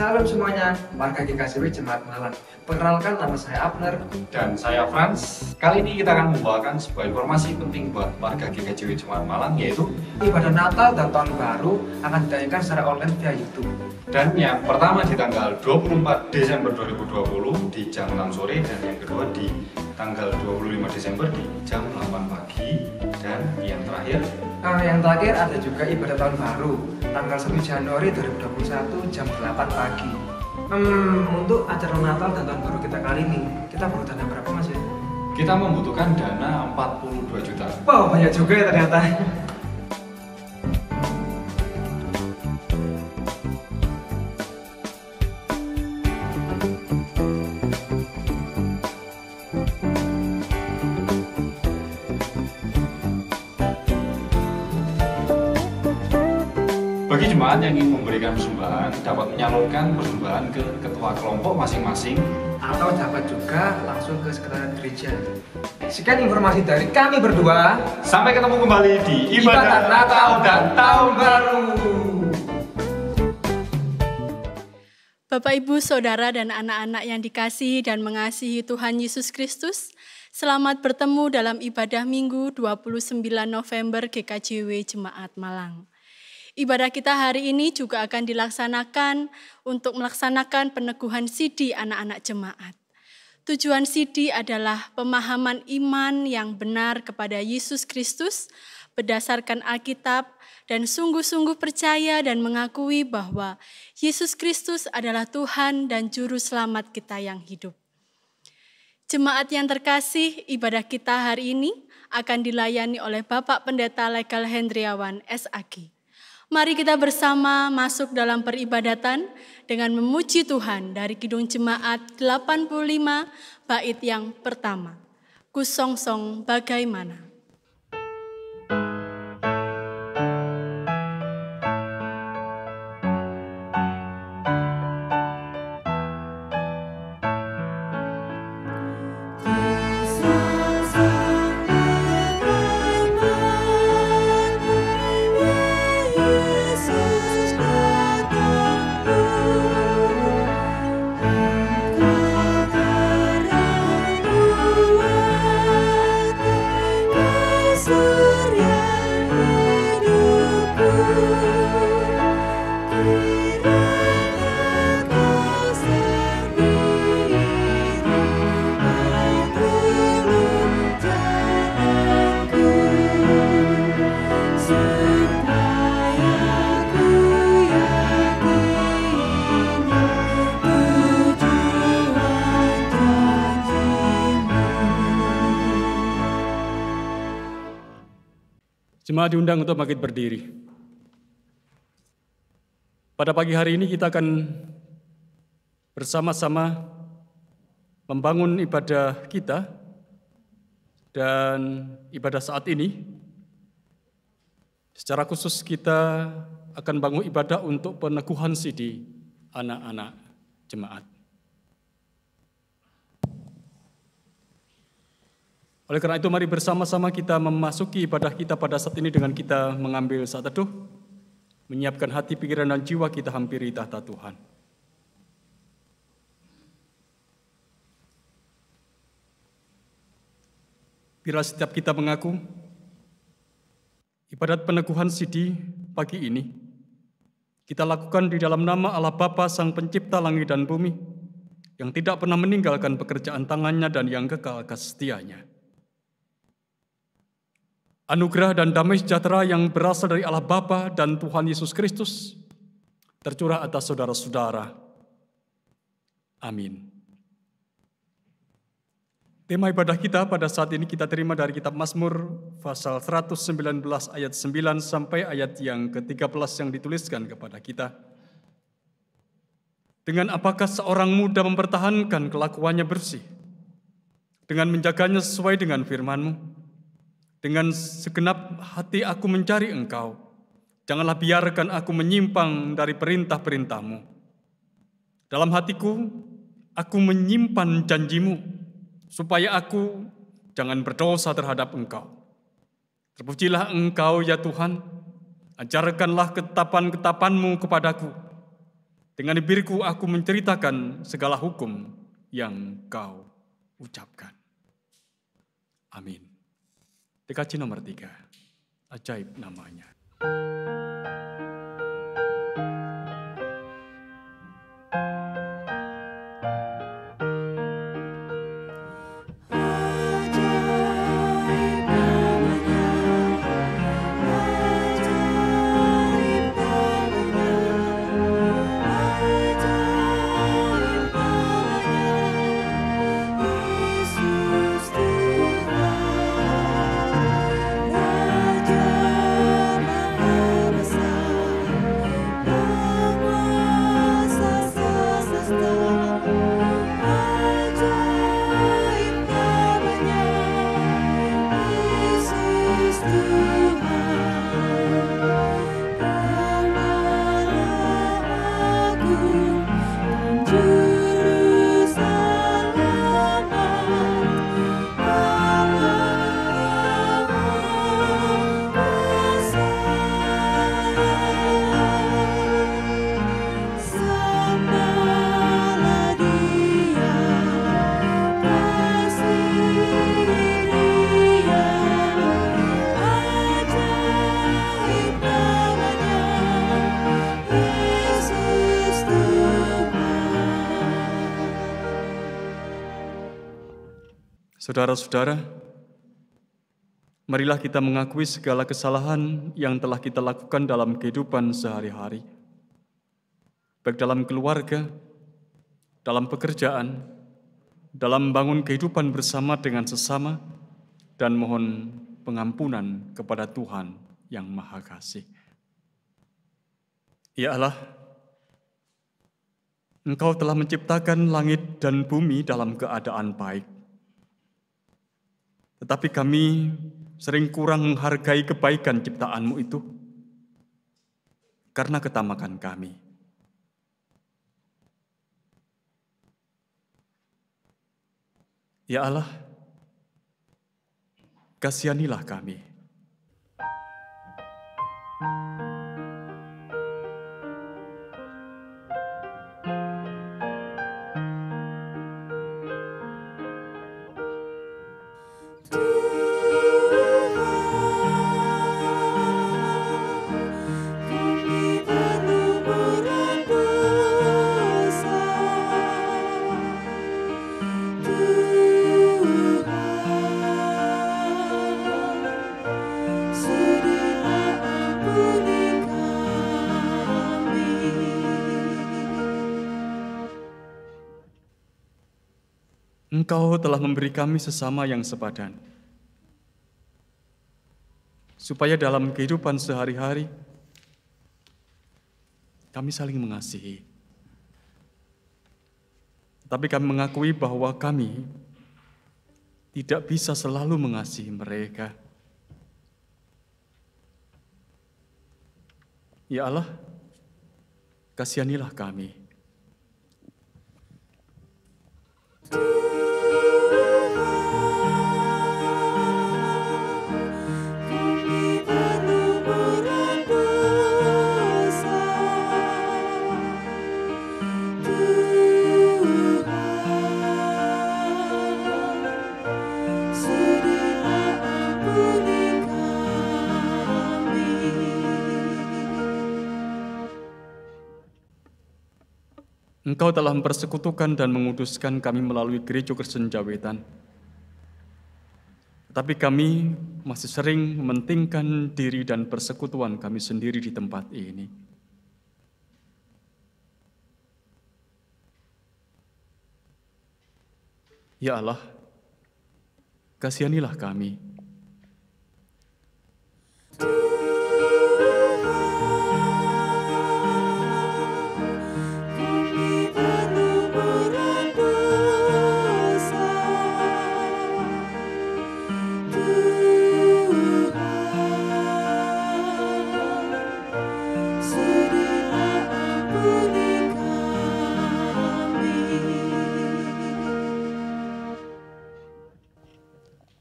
Salam semuanya, warga GKJW Jemaat Malang. Perkenalkan, nama saya Abner. Dan saya Frans. Kali ini kita akan membawakan sebuah informasi penting buat warga GKJW Jemaat Malang, yaitu ibadah Natal dan Tahun Baru akan ditayangkan secara online via YouTube. Dan yang pertama di tanggal 24 Desember 2020 di jam 6 sore, dan yang kedua di tanggal 25 Desember di jam 8 pagi. Dan yang terakhir ada juga ibadah Tahun Baru tanggal 1 Januari 2021 jam 8 pagi. Untuk acara Natal dan Tahun Baru kita kali ini, kita perlu dana berapa Mas ya? Kita membutuhkan dana 42 juta. Wow, banyak juga ya ternyata. Bagi jemaat yang ingin memberikan persembahan, dapat menyalurkan persembahan ke ketua kelompok masing-masing, atau dapat juga langsung ke sekretariat gereja. Sekian informasi dari kami berdua. Sampai ketemu kembali di ibadah Natal dan Tahun Baru. Bapak, Ibu, Saudara, dan anak-anak yang dikasihi dan mengasihi Tuhan Yesus Kristus, selamat bertemu dalam ibadah Minggu 29 November GKJW Jemaat Malang. Ibadah kita hari ini juga akan dilaksanakan untuk melaksanakan peneguhan sidi anak-anak jemaat. Tujuan sidi adalah pemahaman iman yang benar kepada Yesus Kristus berdasarkan Alkitab dan sungguh-sungguh percaya dan mengakui bahwa Yesus Kristus adalah Tuhan dan Juru Selamat kita yang hidup. Jemaat yang terkasih, ibadah kita hari ini akan dilayani oleh Bapak Pendeta Legal Hendriawan SAG. Mari kita bersama masuk dalam peribadatan dengan memuji Tuhan dari Kidung Jemaat 85 bait yang pertama. Kusongsong bagaimana? Jemaat diundang untuk bangkit berdiri. Pada pagi hari ini kita akan bersama-sama membangun ibadah kita, dan ibadah saat ini secara khusus kita akan bangun ibadah untuk peneguhan sidi anak-anak jemaat. Oleh karena itu, mari bersama-sama kita memasuki ibadah kita pada saat ini dengan kita mengambil saat teduh, menyiapkan hati, pikiran, dan jiwa kita hampiri tahta Tuhan. Bila setiap kita mengaku, ibadat peneguhan sidi pagi ini, kita lakukan di dalam nama Allah Bapa Sang Pencipta langit dan bumi, yang tidak pernah meninggalkan pekerjaan tangannya dan yang kekal setianya. Anugerah dan damai sejahtera yang berasal dari Allah Bapa dan Tuhan Yesus Kristus tercurah atas saudara-saudara. Amin. Tema ibadah kita pada saat ini kita terima dari kitab Mazmur pasal 119 ayat 9 sampai ayat yang ke-13 yang dituliskan kepada kita. Dengan apakah seorang muda mempertahankan kelakuannya bersih, dengan menjaganya sesuai dengan firman-Mu. Dengan segenap hati aku mencari Engkau. Janganlah biarkan aku menyimpang dari perintah-perintah-Mu. Dalam hatiku, aku menyimpan janji-Mu, supaya aku jangan berdosa terhadap Engkau. Terpujilah Engkau ya Tuhan, ajarkanlah ketetapan-ketetapan-Mu kepadaku. Dengan bibirku aku menceritakan segala hukum yang kau ucapkan. Amin. TKJ nomor 3, ajaib namanya. Saudara-saudara, marilah kita mengakui segala kesalahan yang telah kita lakukan dalam kehidupan sehari-hari, baik dalam keluarga, dalam pekerjaan, dalam membangun kehidupan bersama dengan sesama, dan mohon pengampunan kepada Tuhan yang Maha Kasih. Ya Allah, Engkau telah menciptakan langit dan bumi dalam keadaan baik. Tetapi kami sering kurang menghargai kebaikan ciptaan-Mu itu karena ketamakan kami. Ya Allah, kasihanilah kami. Engkau telah memberi kami sesama yang sepadan, supaya dalam kehidupan sehari-hari kami saling mengasihi. Tapi kami mengakui bahwa kami tidak bisa selalu mengasihi mereka. Ya Allah, kasihanilah kami. Engkau telah mempersekutukan dan menguduskan kami melalui gereja Kristen Jawetan. Tetapi kami masih sering mementingkan diri dan persekutuan kami sendiri di tempat ini. Ya Allah, kasihanilah kami.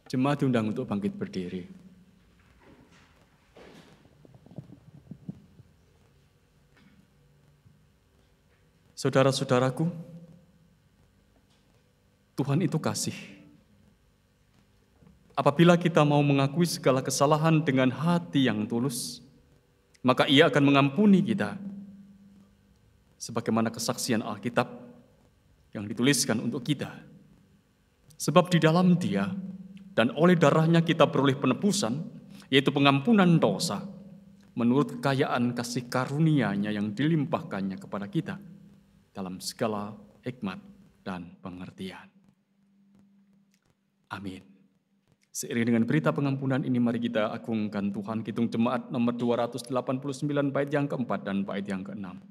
Jemaat diundang untuk bangkit berdiri. Saudara-saudaraku, Tuhan itu kasih. Apabila kita mau mengakui segala kesalahan dengan hati yang tulus, maka Ia akan mengampuni kita. Sebagaimana kesaksian Alkitab yang dituliskan untuk kita. Sebab di dalam Dia dan oleh darahnya kita beroleh penebusan, yaitu pengampunan dosa, menurut kekayaan kasih karunia-Nya yang dilimpahkannya kepada kita dalam segala hikmat dan pengertian. Amin. Seiring dengan berita pengampunan ini, mari kita agungkan Tuhan. Kidung Jemaat nomor 289 bait yang keempat dan bait yang keenam.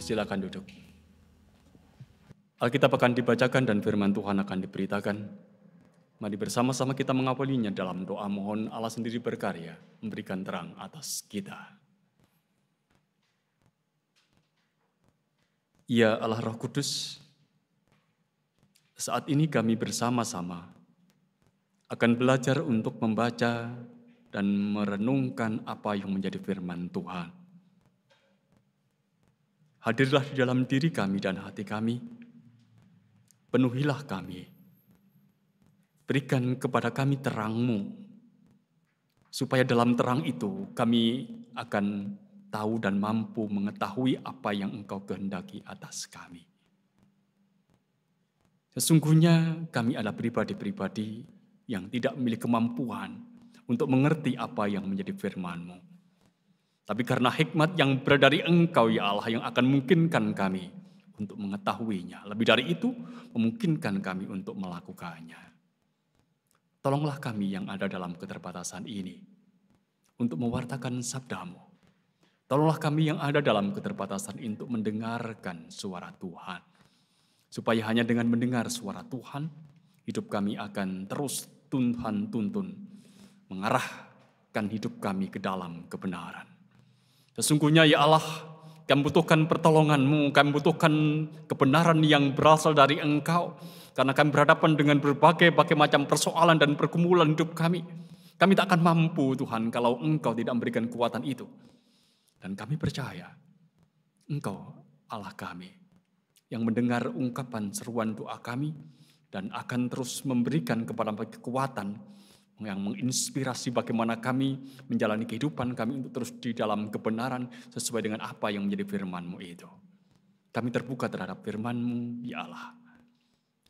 Silakan duduk. Alkitab akan dibacakan dan firman Tuhan akan diberitakan. Mari bersama-sama kita mengawalinya dalam doa, mohon Allah sendiri berkarya, memberikan terang atas kita. Ya Allah Roh Kudus, saat ini kami bersama-sama akan belajar untuk membaca dan merenungkan apa yang menjadi firman Tuhan. Hadirlah di dalam diri kami dan hati kami, penuhilah kami, berikan kepada kami terang-Mu, supaya dalam terang itu kami akan tahu dan mampu mengetahui apa yang Engkau kehendaki atas kami. Sesungguhnya kami adalah pribadi-pribadi yang tidak memiliki kemampuan untuk mengerti apa yang menjadi firman-Mu. Tapi karena hikmat yang berada dari Engkau, ya Allah, yang akan memungkinkan kami untuk mengetahuinya. Lebih dari itu, memungkinkan kami untuk melakukannya. Tolonglah kami yang ada dalam keterbatasan ini untuk mewartakan sabda-Mu. Tolonglah kami yang ada dalam keterbatasan untuk mendengarkan suara Tuhan. Supaya hanya dengan mendengar suara Tuhan, hidup kami akan terus Tuhan tuntun, mengarahkan hidup kami ke dalam kebenaran. Sesungguhnya ya Allah, kami butuhkan pertolongan-Mu, kami butuhkan kebenaran yang berasal dari Engkau. Karena kami berhadapan dengan berbagai macam persoalan dan pergumulan hidup kami. Kami tak akan mampu Tuhan kalau Engkau tidak memberikan kekuatan itu. Dan kami percaya, Engkau Allah kami, yang mendengar ungkapan seruan doa kami, dan akan terus memberikan kepada kami kekuatan yang menginspirasi bagaimana kami menjalani kehidupan kami untuk terus di dalam kebenaran sesuai dengan apa yang menjadi firman-Mu itu. Kami terbuka terhadap firman-Mu, ya Allah.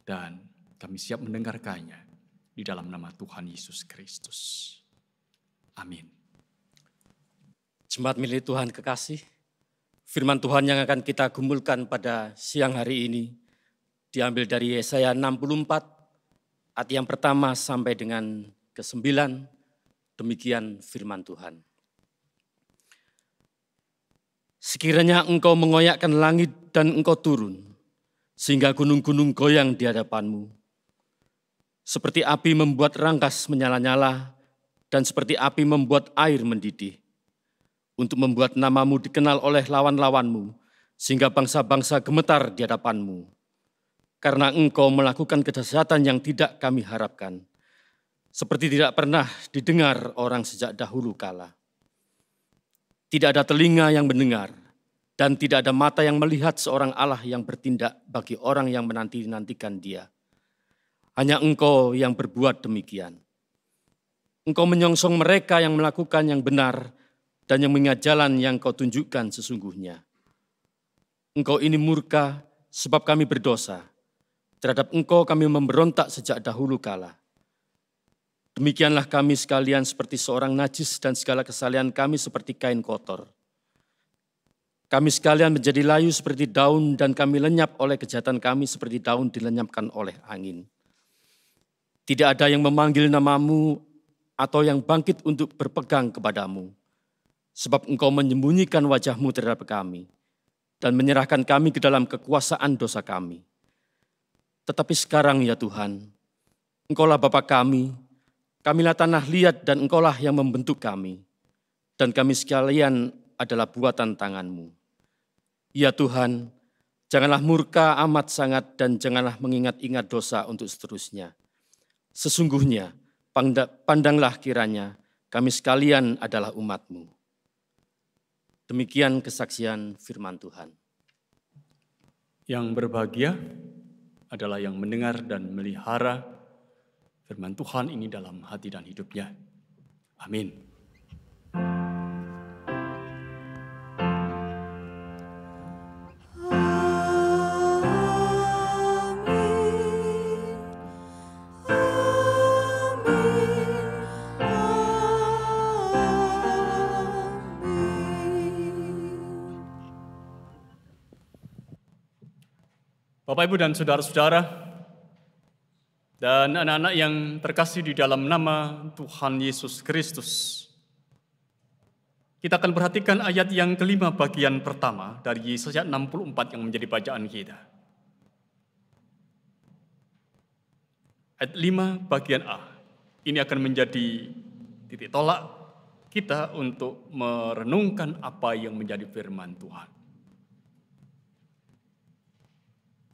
Dan kami siap mendengarkannya di dalam nama Tuhan Yesus Kristus. Amin. Jemaat milik Tuhan kekasih, firman Tuhan yang akan kita gumulkan pada siang hari ini diambil dari Yesaya 64 ayat yang pertama sampai dengan ke-9, demikian firman Tuhan. Sekiranya engkau mengoyakkan langit dan engkau turun, sehingga gunung-gunung goyang di hadapanmu. Seperti api membuat rangkas menyala-nyala, dan seperti api membuat air mendidih. Untuk membuat namamu dikenal oleh lawan-lawanmu, sehingga bangsa-bangsa gemetar di hadapanmu. Karena engkau melakukan kedahsyatan yang tidak kami harapkan, seperti tidak pernah didengar orang sejak dahulu kala. Tidak ada telinga yang mendengar, dan tidak ada mata yang melihat seorang Allah yang bertindak bagi orang yang menanti-nantikan Dia. Hanya Engkau yang berbuat demikian. Engkau menyongsong mereka yang melakukan yang benar dan yang mengingat jalan yang Kau tunjukkan sesungguhnya. Engkau ini murka sebab kami berdosa. Terhadap Engkau kami memberontak sejak dahulu kala. Demikianlah kami sekalian seperti seorang najis dan segala kesalahan kami seperti kain kotor. Kami sekalian menjadi layu seperti daun dan kami lenyap oleh kejahatan kami seperti daun dilenyapkan oleh angin. Tidak ada yang memanggil nama-Mu atau yang bangkit untuk berpegang kepadamu. Sebab Engkau menyembunyikan wajah-Mu terhadap kami dan menyerahkan kami ke dalam kekuasaan dosa kami. Tetapi sekarang ya Tuhan, Engkaulah Bapa kamilah tanah liat dan Engkaulah yang membentuk kami. Dan kami sekalian adalah buatan tangan-Mu. Ya Tuhan, janganlah murka amat sangat dan janganlah mengingat-ingat dosa untuk seterusnya. Sesungguhnya, pandanglah kiranya kami sekalian adalah umat-Mu. Demikian kesaksian firman Tuhan. Yang berbahagia adalah yang mendengar dan melihara firman Tuhan ini dalam hati dan hidupnya. Amin. Bapak, Ibu, dan saudara-saudara, dan anak-anak yang terkasih di dalam nama Tuhan Yesus Kristus. Kita akan perhatikan ayat yang kelima bagian pertama dari Yesaya 64 yang menjadi bacaan kita. Ayat 5 bagian A. Ini akan menjadi titik tolak kita untuk merenungkan apa yang menjadi firman Tuhan.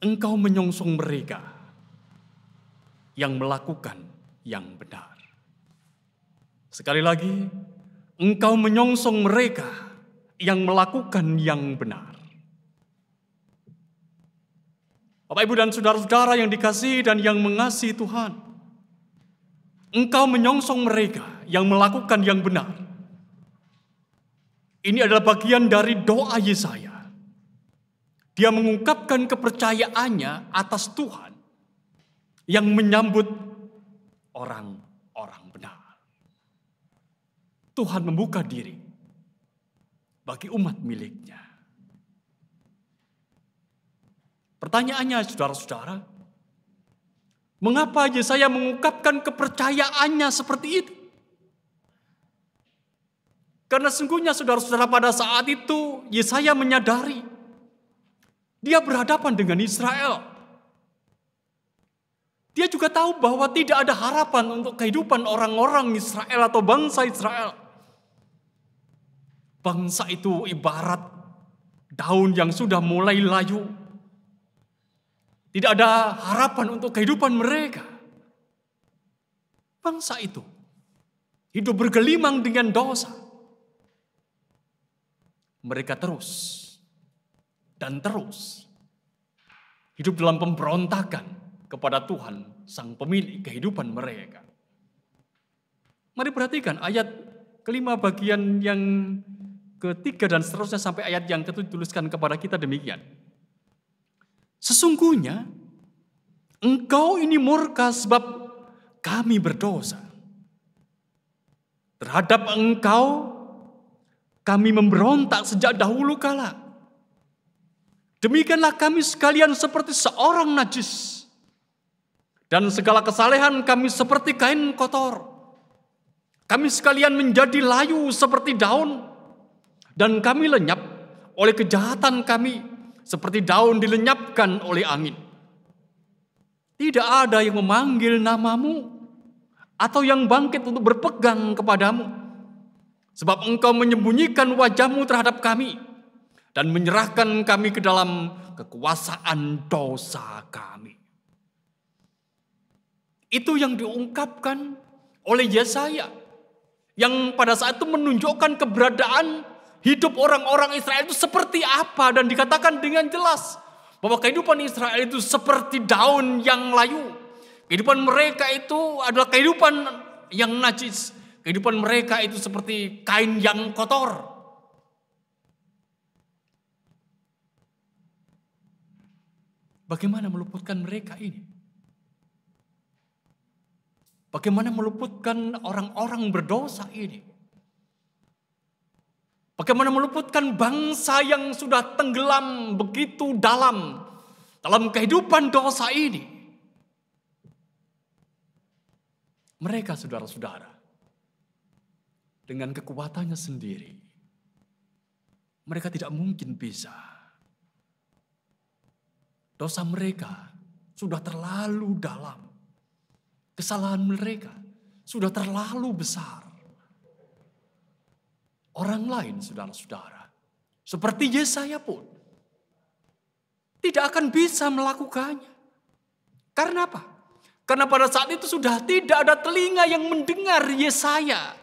Engkau menyongsong mereka yang melakukan yang benar. Sekali lagi, Engkau menyongsong mereka yang melakukan yang benar. Bapak, Ibu, dan saudara-saudara yang dikasihi dan yang mengasihi Tuhan, Engkau menyongsong mereka yang melakukan yang benar. Ini adalah bagian dari doa Yesaya. Dia mengungkapkan kepercayaannya atas Tuhan yang menyambut orang-orang benar. Tuhan membuka diri bagi umat miliknya. Pertanyaannya, saudara-saudara, mengapa Yesaya mengungkapkan kepercayaannya seperti itu? Karena sungguhnya saudara-saudara, pada saat itu Yesaya menyadari dia berhadapan dengan Israel. Dia juga tahu bahwa tidak ada harapan untuk kehidupan orang-orang Israel atau bangsa Israel. Bangsa itu ibarat daun yang sudah mulai layu. Tidak ada harapan untuk kehidupan mereka. Bangsa itu hidup bergelimang dengan dosa. Mereka terus hidup dalam pemberontakan kepada Tuhan, sang pemilik kehidupan mereka. Mari perhatikan ayat kelima bagian yang ketiga dan seterusnya sampai ayat yang ketujuh dituliskan kepada kita demikian. Sesungguhnya Engkau ini murka sebab kami berdosa. Terhadap Engkau kami memberontak sejak dahulu kala. Demikianlah kami sekalian seperti seorang najis. Dan segala kesalehan kami seperti kain kotor. Kami sekalian menjadi layu seperti daun. Dan kami lenyap oleh kejahatan kami seperti daun dilenyapkan oleh angin. Tidak ada yang memanggil nama-Mu atau yang bangkit untuk berpegang kepadamu. Sebab Engkau menyembunyikan wajah-Mu terhadap kami dan menyerahkan kami ke dalam kekuasaan dosa kami. Itu yang diungkapkan oleh Yesaya, yang pada saat itu menunjukkan keberadaan hidup orang-orang Israel itu seperti apa, dan dikatakan dengan jelas bahwa kehidupan Israel itu seperti daun yang layu. Kehidupan mereka itu adalah kehidupan yang najis. Kehidupan mereka itu seperti kain yang kotor. Bagaimana meluputkan mereka ini? Bagaimana meluputkan orang-orang berdosa ini? Bagaimana meluputkan bangsa yang sudah tenggelam begitu dalam kehidupan dosa ini? Mereka, saudara-saudara, dengan kekuatannya sendiri, mereka tidak mungkin bisa. Dosa mereka sudah terlalu dalam. Kesalahan mereka sudah terlalu besar. Orang lain, saudara-saudara, seperti Yesaya pun, tidak akan bisa melakukannya. Karena apa? Karena pada saat itu sudah tidak ada telinga yang mendengar Yesaya.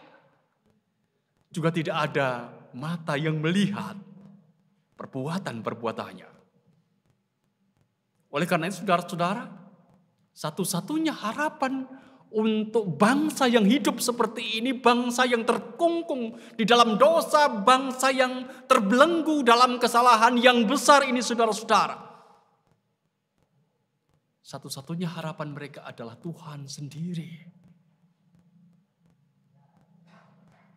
Juga tidak ada mata yang melihat perbuatan-perbuatannya. Oleh karena itu, saudara-saudara, satu-satunya harapan untuk bangsa yang hidup seperti ini, bangsa yang terkungkung di dalam dosa, bangsa yang terbelenggu dalam kesalahan yang besar ini, saudara-saudara. Satu-satunya harapan mereka adalah Tuhan sendiri.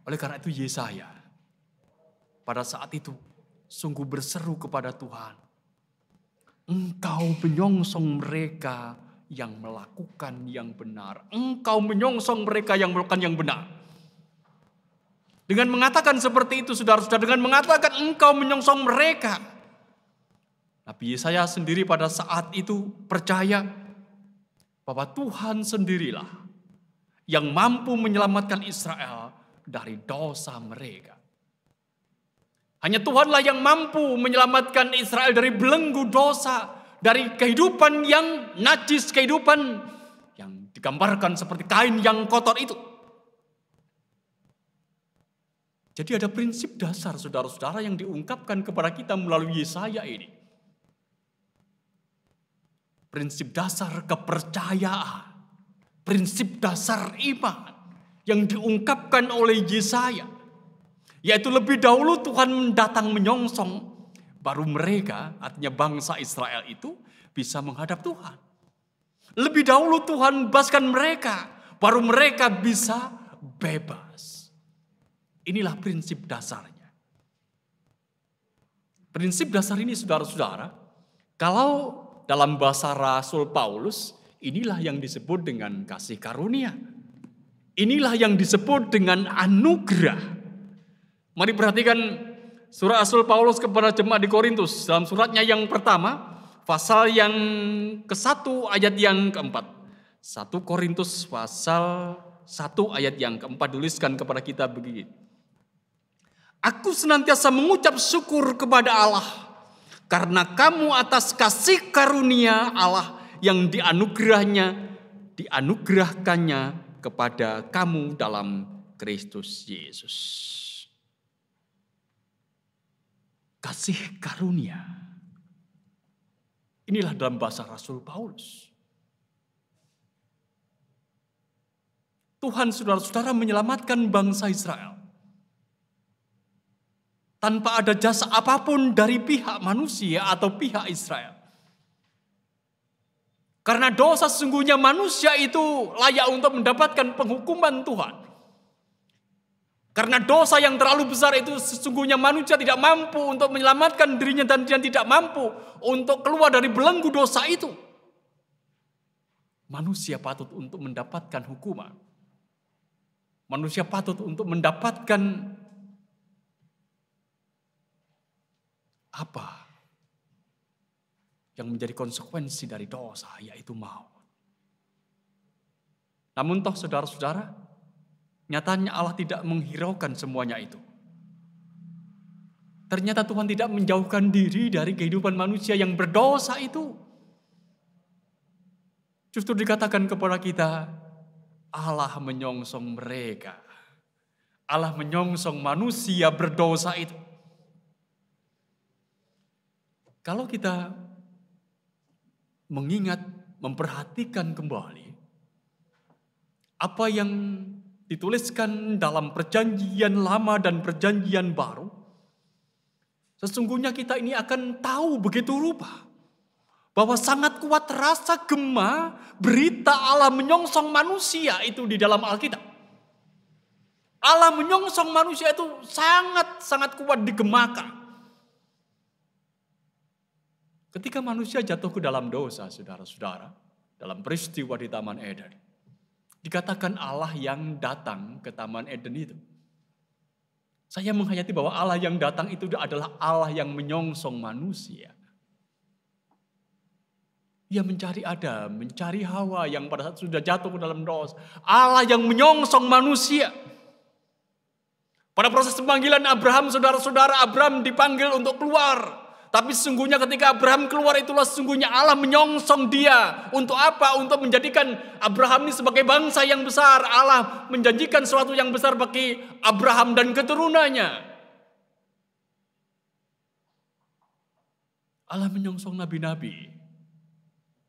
Oleh karena itu Yesaya pada saat itu sungguh berseru kepada Tuhan. Engkau menyongsong mereka yang melakukan yang benar. Engkau menyongsong mereka yang melakukan yang benar. Dengan mengatakan seperti itu, saudara-saudara, dengan mengatakan engkau menyongsong mereka, Nabi Yesaya sendiri pada saat itu percaya bahwa Tuhan sendirilah yang mampu menyelamatkan Israel dari dosa mereka. Hanya Tuhanlah yang mampu menyelamatkan Israel dari belenggu dosa, dari kehidupan yang najis, kehidupan yang digambarkan seperti kain yang kotor itu. Jadi ada prinsip dasar, saudara-saudara, yang diungkapkan kepada kita melalui Yesaya ini. Prinsip dasar kepercayaan, prinsip dasar iman yang diungkapkan oleh Yesaya. Yaitu lebih dahulu Tuhan datang menyongsong, baru mereka, artinya bangsa Israel itu bisa menghadap Tuhan. Lebih dahulu Tuhan bebaskan mereka, baru mereka bisa bebas. Inilah prinsip dasarnya. Prinsip dasar ini, saudara-saudara, kalau dalam bahasa Rasul Paulus, inilah yang disebut dengan kasih karunia. Inilah yang disebut dengan anugerah. Mari perhatikan surat Rasul Paulus kepada jemaat di Korintus. Dalam suratnya yang pertama, pasal yang ke-1 ayat yang ke-4. 1 Korintus pasal 1 ayat yang ke-4 tuliskan kepada kita begini. Aku senantiasa mengucap syukur kepada Allah karena kamu atas kasih karunia Allah yang dianugerahkannya kepada kamu dalam Kristus Yesus. Kasih karunia. Inilah dalam bahasa Rasul Paulus. Tuhan, saudara-saudara, menyelamatkan bangsa Israel tanpa ada jasa apapun dari pihak manusia atau pihak Israel. Karena dosa sesungguhnya manusia itu layak untuk mendapatkan penghukuman Tuhan. Karena dosa yang terlalu besar itu sesungguhnya manusia tidak mampu untuk menyelamatkan dirinya dan dia tidak mampu untuk keluar dari belenggu dosa itu. Manusia patut untuk mendapatkan hukuman. Manusia patut untuk mendapatkan apa yang menjadi konsekuensi dari dosa, yaitu maut. Namun toh saudara-saudara, nyatanya Allah tidak menghiraukan semuanya itu. Ternyata Tuhan tidak menjauhkan diri dari kehidupan manusia yang berdosa itu. Justru dikatakan kepada kita, Allah menyongsong mereka. Allah menyongsong manusia berdosa itu. Kalau kita mengingat, memperhatikan kembali apa yang dituliskan dalam perjanjian lama dan perjanjian baru, sesungguhnya kita ini akan tahu begitu rupa bahwa sangat kuat rasa gema berita Allah menyongsong manusia itu di dalam Alkitab. Allah menyongsong manusia itu sangat kuat digemakan. Ketika manusia jatuh ke dalam dosa, saudara-saudara, dalam peristiwa di Taman Eden, dikatakan Allah yang datang ke Taman Eden itu. Saya menghayati bahwa Allah yang datang itu adalah Allah yang menyongsong manusia. Dia mencari Adam, mencari Hawa yang pada saat sudah jatuh ke dalam dosa. Allah yang menyongsong manusia. Pada proses pemanggilan Abraham, saudara-saudara, Abraham dipanggil untuk keluar. Tapi sesungguhnya ketika Abraham keluar itulah sesungguhnya Allah menyongsong dia. Untuk apa? Untuk menjadikan Abraham ini sebagai bangsa yang besar. Allah menjanjikan sesuatu yang besar bagi Abraham dan keturunannya. Allah menyongsong nabi-nabi.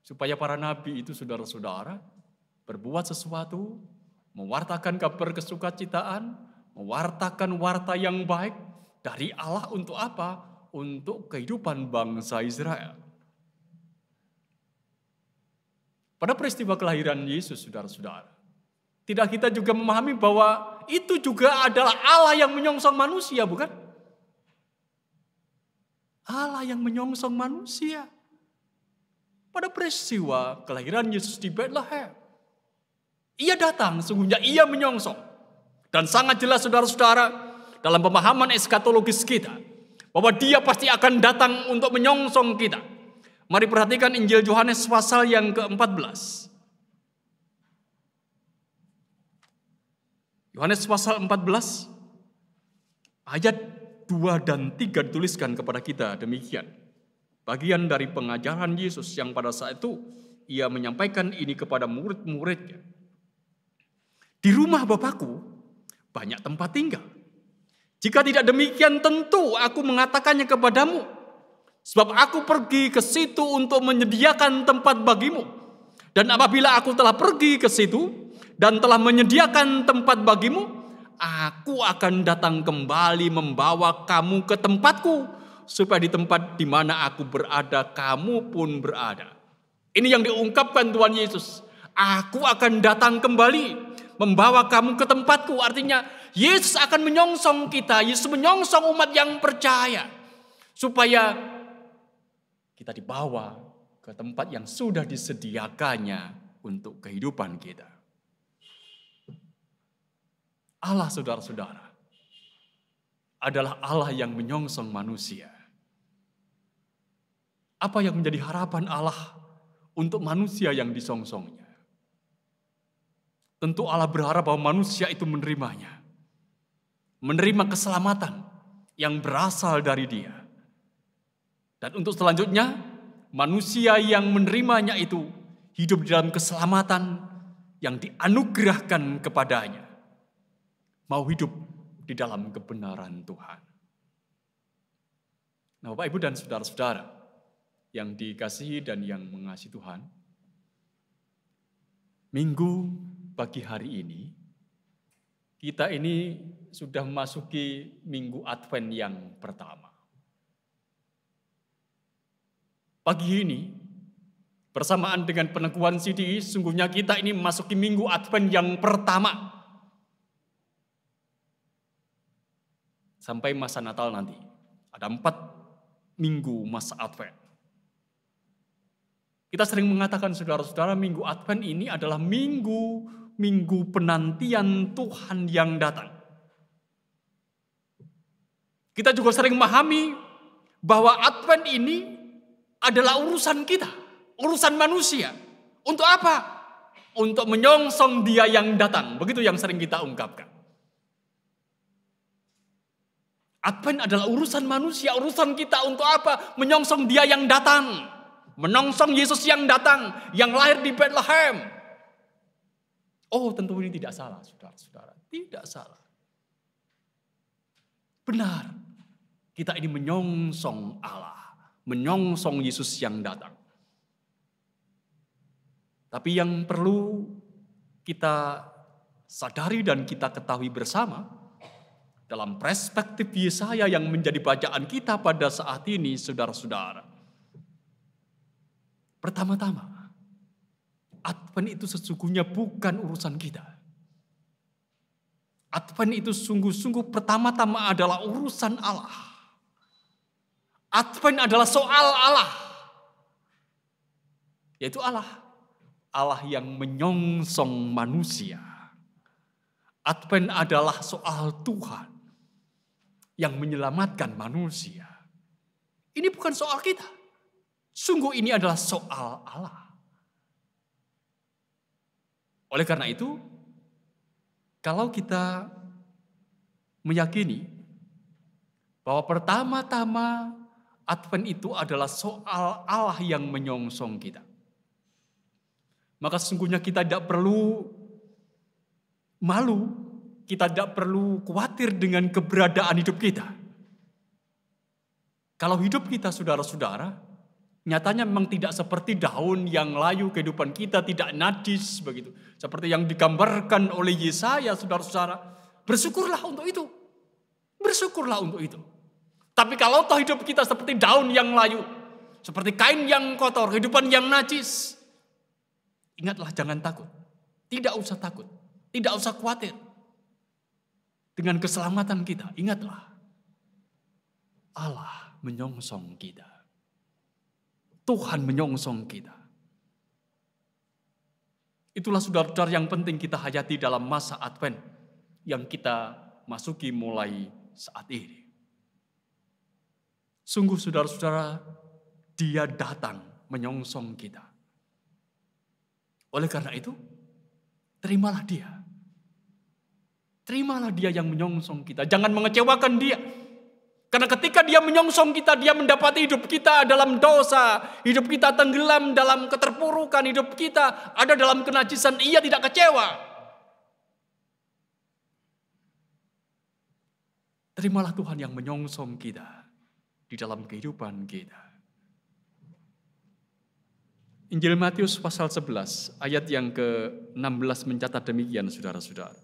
Supaya para nabi itu saudara-saudara berbuat sesuatu, mewartakan kabar kesukacitaan, mewartakan warta yang baik dari Allah untuk apa? Untuk kehidupan bangsa Israel. Pada peristiwa kelahiran Yesus, saudara-saudara, tidak kita juga memahami bahwa itu juga adalah Allah yang menyongsong manusia, bukan? Allah yang menyongsong manusia. Pada peristiwa kelahiran Yesus di Bethlehem, Ia datang, sesungguhnya Ia menyongsong. Dan sangat jelas saudara-saudara, dalam pemahaman eskatologis kita, bahwa Dia pasti akan datang untuk menyongsong kita. Mari perhatikan Injil Yohanes pasal yang ke-14. Yohanes pasal 14, ayat 2 dan 3 dituliskan kepada kita demikian. Bagian dari pengajaran Yesus yang pada saat itu Ia menyampaikan ini kepada murid-muridnya. Di rumah Bapakku banyak tempat tinggal. Jika tidak demikian tentu aku mengatakannya kepadamu. Sebab aku pergi ke situ untuk menyediakan tempat bagimu. Dan apabila aku telah pergi ke situ dan telah menyediakan tempat bagimu, aku akan datang kembali membawa kamu ke tempatku. Supaya di tempat di mana aku berada, kamu pun berada. Ini yang diungkapkan Tuhan Yesus. Aku akan datang kembali membawa kamu ke tempatku. Artinya Yesus akan menyongsong kita. Yesus menyongsong umat yang percaya. Supaya kita dibawa ke tempat yang sudah disediakannya untuk kehidupan kita. Allah, saudara-saudara, adalah Allah yang menyongsong manusia. Apa yang menjadi harapan Allah untuk manusia yang disongsongnya? Tentu Allah berharap bahwa manusia itu menerimanya. Menerima keselamatan yang berasal dari Dia. Dan untuk selanjutnya, manusia yang menerimanya itu hidup di dalam keselamatan yang dianugerahkan kepadanya. Mau hidup di dalam kebenaran Tuhan. Nah, Bapak, Ibu, dan saudara-saudara yang dikasihi dan yang mengasihi Tuhan, Minggu pagi hari ini, kita ini sudah memasuki Minggu Advent yang pertama. Pagi ini, bersamaan dengan peneguhan CDI, sungguhnya kita ini memasuki Minggu Advent yang pertama. Sampai masa Natal nanti, ada 4 minggu masa Advent. Kita sering mengatakan, saudara-saudara, Minggu Advent ini adalah minggu penantian Tuhan yang datang. Kita juga sering memahami bahwa Advent ini adalah urusan kita, urusan manusia. Untuk apa? Untuk menyongsong Dia yang datang. Begitu yang sering kita ungkapkan. Advent adalah urusan manusia, urusan kita untuk apa? Menyongsong Dia yang datang. Menyongsong Yesus yang datang, yang lahir di Bethlehem. Oh, tentu ini tidak salah, saudara-saudara. Tidak salah. Benar. Kita ini menyongsong Allah. Menyongsong Yesus yang datang. Tapi yang perlu kita sadari dan kita ketahui bersama dalam perspektif Yesaya yang menjadi bacaan kita pada saat ini, saudara-saudara. Pertama-tama, Advent itu sesungguhnya bukan urusan kita. Advent itu sungguh-sungguh pertama-tama adalah urusan Allah. Advent adalah soal Allah. Yaitu Allah. Allah yang menyongsong manusia. Advent adalah soal Tuhan yang menyelamatkan manusia. Ini bukan soal kita. Sungguh ini adalah soal Allah. Oleh karena itu, kalau kita meyakini bahwa pertama-tama Advent itu adalah soal Allah yang menyongsong kita, maka sesungguhnya kita tidak perlu malu, kita tidak perlu khawatir dengan keberadaan hidup kita. Kalau hidup kita, saudara-saudara, nyatanya memang tidak seperti daun yang layu, kehidupan kita tidak najis begitu. Seperti yang digambarkan oleh Yesaya, saudara-saudara. Bersyukurlah untuk itu. Bersyukurlah untuk itu. Tapi kalau toh hidup kita seperti daun yang layu, seperti kain yang kotor, kehidupan yang najis, ingatlah, jangan takut. Tidak usah takut. Tidak usah khawatir. Dengan keselamatan kita, ingatlah. Allah menyongsong kita. Tuhan menyongsong kita. Itulah saudara-saudara yang penting kita hayati dalam masa Advent yang kita masuki mulai saat ini. Sungguh saudara-saudara, Dia datang menyongsong kita. Oleh karena itu, terimalah Dia. Terimalah Dia yang menyongsong kita. Jangan mengecewakan Dia. Karena ketika Dia menyongsong kita, Dia mendapati hidup kita dalam dosa, hidup kita tenggelam dalam keterpurukan, hidup kita ada dalam kenajisan, Ia tidak kecewa. Terimalah Tuhan yang menyongsong kita di dalam kehidupan kita. Injil Matius pasal 11 ayat yang ke-16 mencatat demikian, saudara-saudara.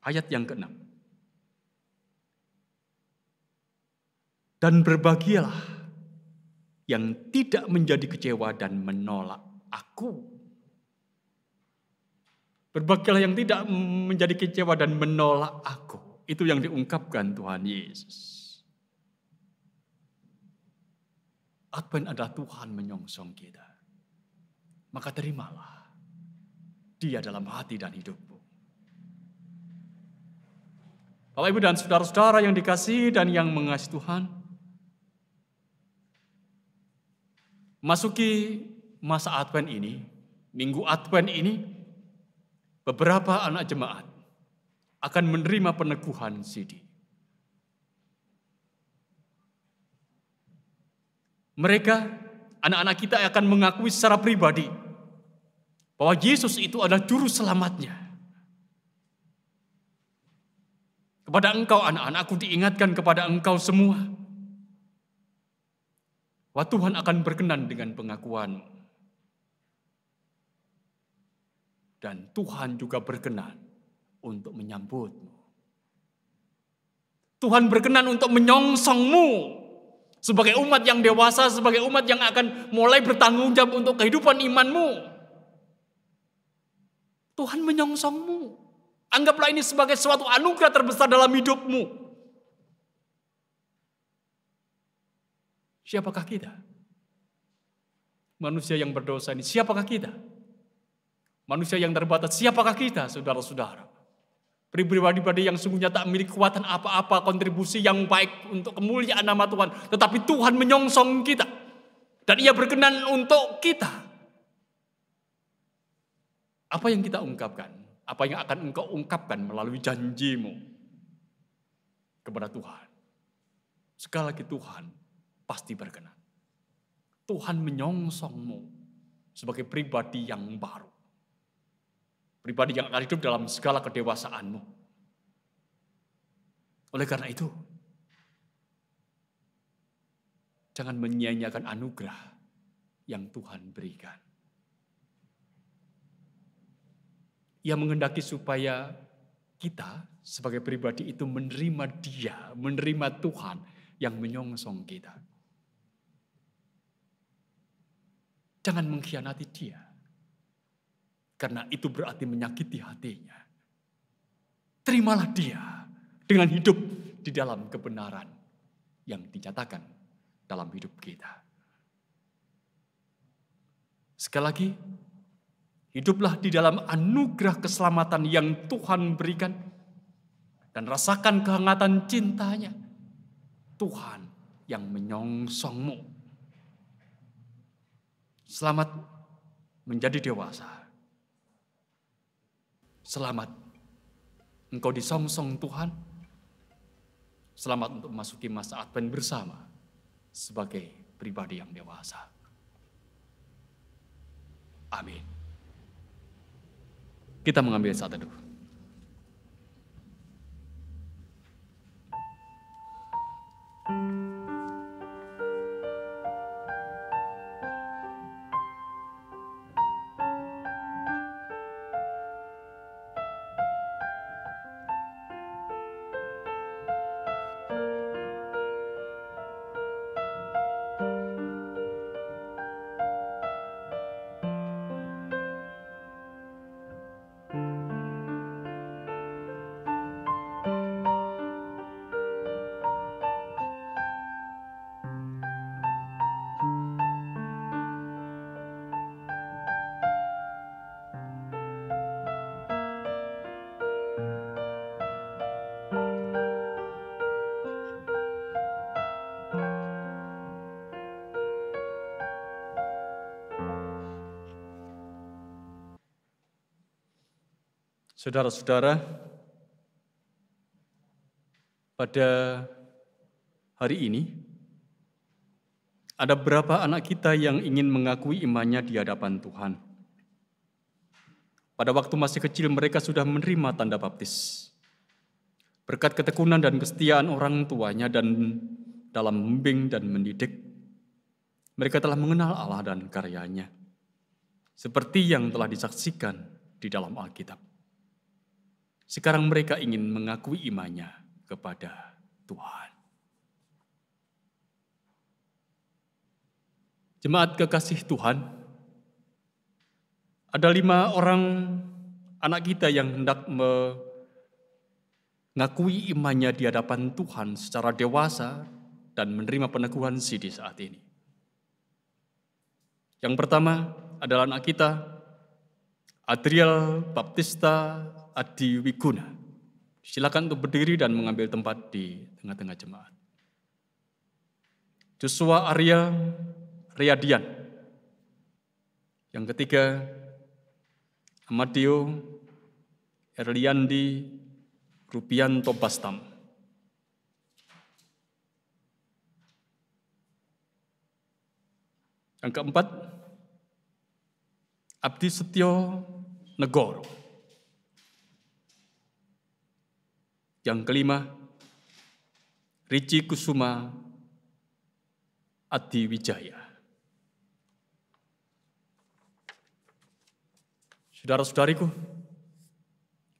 Ayat yang ke-6. Dan berbahagialah yang tidak menjadi kecewa dan menolak aku. Berbahagialah yang tidak menjadi kecewa dan menolak aku. Itu yang diungkapkan Tuhan Yesus. Advent adalah Tuhan menyongsong kita. Maka terimalah Dia dalam hati dan hidupmu. Bapak, Ibu, dan saudara-saudara yang dikasihi dan yang mengasihi Tuhan, masuki masa Advent ini, minggu Advent ini, beberapa anak jemaat akan menerima peneguhan sidi. Mereka, anak-anak kita akan mengakui secara pribadi bahwa Yesus itu adalah juru selamatnya. Kepada engkau anak-anakku diingatkan kepada engkau semua, bahwa Tuhan akan berkenan dengan pengakuanmu. Dan Tuhan juga berkenan untuk menyambutmu. Tuhan berkenan untuk menyongsongmu sebagai umat yang dewasa, sebagai umat yang akan mulai bertanggung jawab untuk kehidupan imanmu. Tuhan menyongsongmu. Anggaplah ini sebagai suatu anugerah terbesar dalam hidupmu. Siapakah kita? Manusia yang berdosa ini, siapakah kita? Manusia yang terbatas, siapakah kita, saudara-saudara? Pribadi-pribadi yang sungguhnya tak memiliki kekuatan apa-apa, kontribusi yang baik untuk kemuliaan nama Tuhan. Tetapi Tuhan menyongsong kita. Dan Ia berkenan untuk kita. Apa yang kita ungkapkan? Apa yang akan engkau ungkapkan melalui janjimu kepada Tuhan? Sekali lagi, Tuhan pasti berkenan. Tuhan menyongsongmu sebagai pribadi yang baru. Pribadi yang akan hidup dalam segala kedewasaanmu. Oleh karena itu, jangan menyia-nyiakan anugerah yang Tuhan berikan. Ia menghendaki supaya kita sebagai pribadi itu menerima Dia, menerima Tuhan yang menyongsong kita. Jangan mengkhianati Dia, karena itu berarti menyakiti hatinya. Terimalah Dia dengan hidup di dalam kebenaran yang dinyatakan dalam hidup kita. Sekali lagi, hiduplah di dalam anugerah keselamatan yang Tuhan berikan dan rasakan kehangatan cintanya. Tuhan yang menyongsongmu. Selamat menjadi dewasa. Selamat engkau disongsong Tuhan. Selamat untuk memasuki masa Advent bersama sebagai pribadi yang dewasa. Amin. Kita mengambil saat teduh. Saudara-saudara, pada hari ini ada beberapa anak kita yang ingin mengakui imannya di hadapan Tuhan. Pada waktu masih kecil mereka sudah menerima tanda baptis. Berkat ketekunan dan kesetiaan orang tuanya dan dalam membimbing dan mendidik, mereka telah mengenal Allah dan karyanya, seperti yang telah disaksikan di dalam Alkitab. Sekarang mereka ingin mengakui imannya kepada Tuhan. Jemaat kekasih Tuhan, ada 5 orang anak kita yang hendak mengakui imannya di hadapan Tuhan secara dewasa dan menerima peneguhan di saat ini. Yang pertama adalah anak kita, Adriel Baptista Adi Wiguna. Silakan untuk berdiri dan mengambil tempat di tengah-tengah jemaat. Joshua Arya Riyadian. Yang ketiga, Amadeo Erliandi Rupianto Bastam. Yang keempat, Abdi Setio Negoro. Yang kelima, Ricci Kusuma Adi Wijaya. Saudara-saudariku,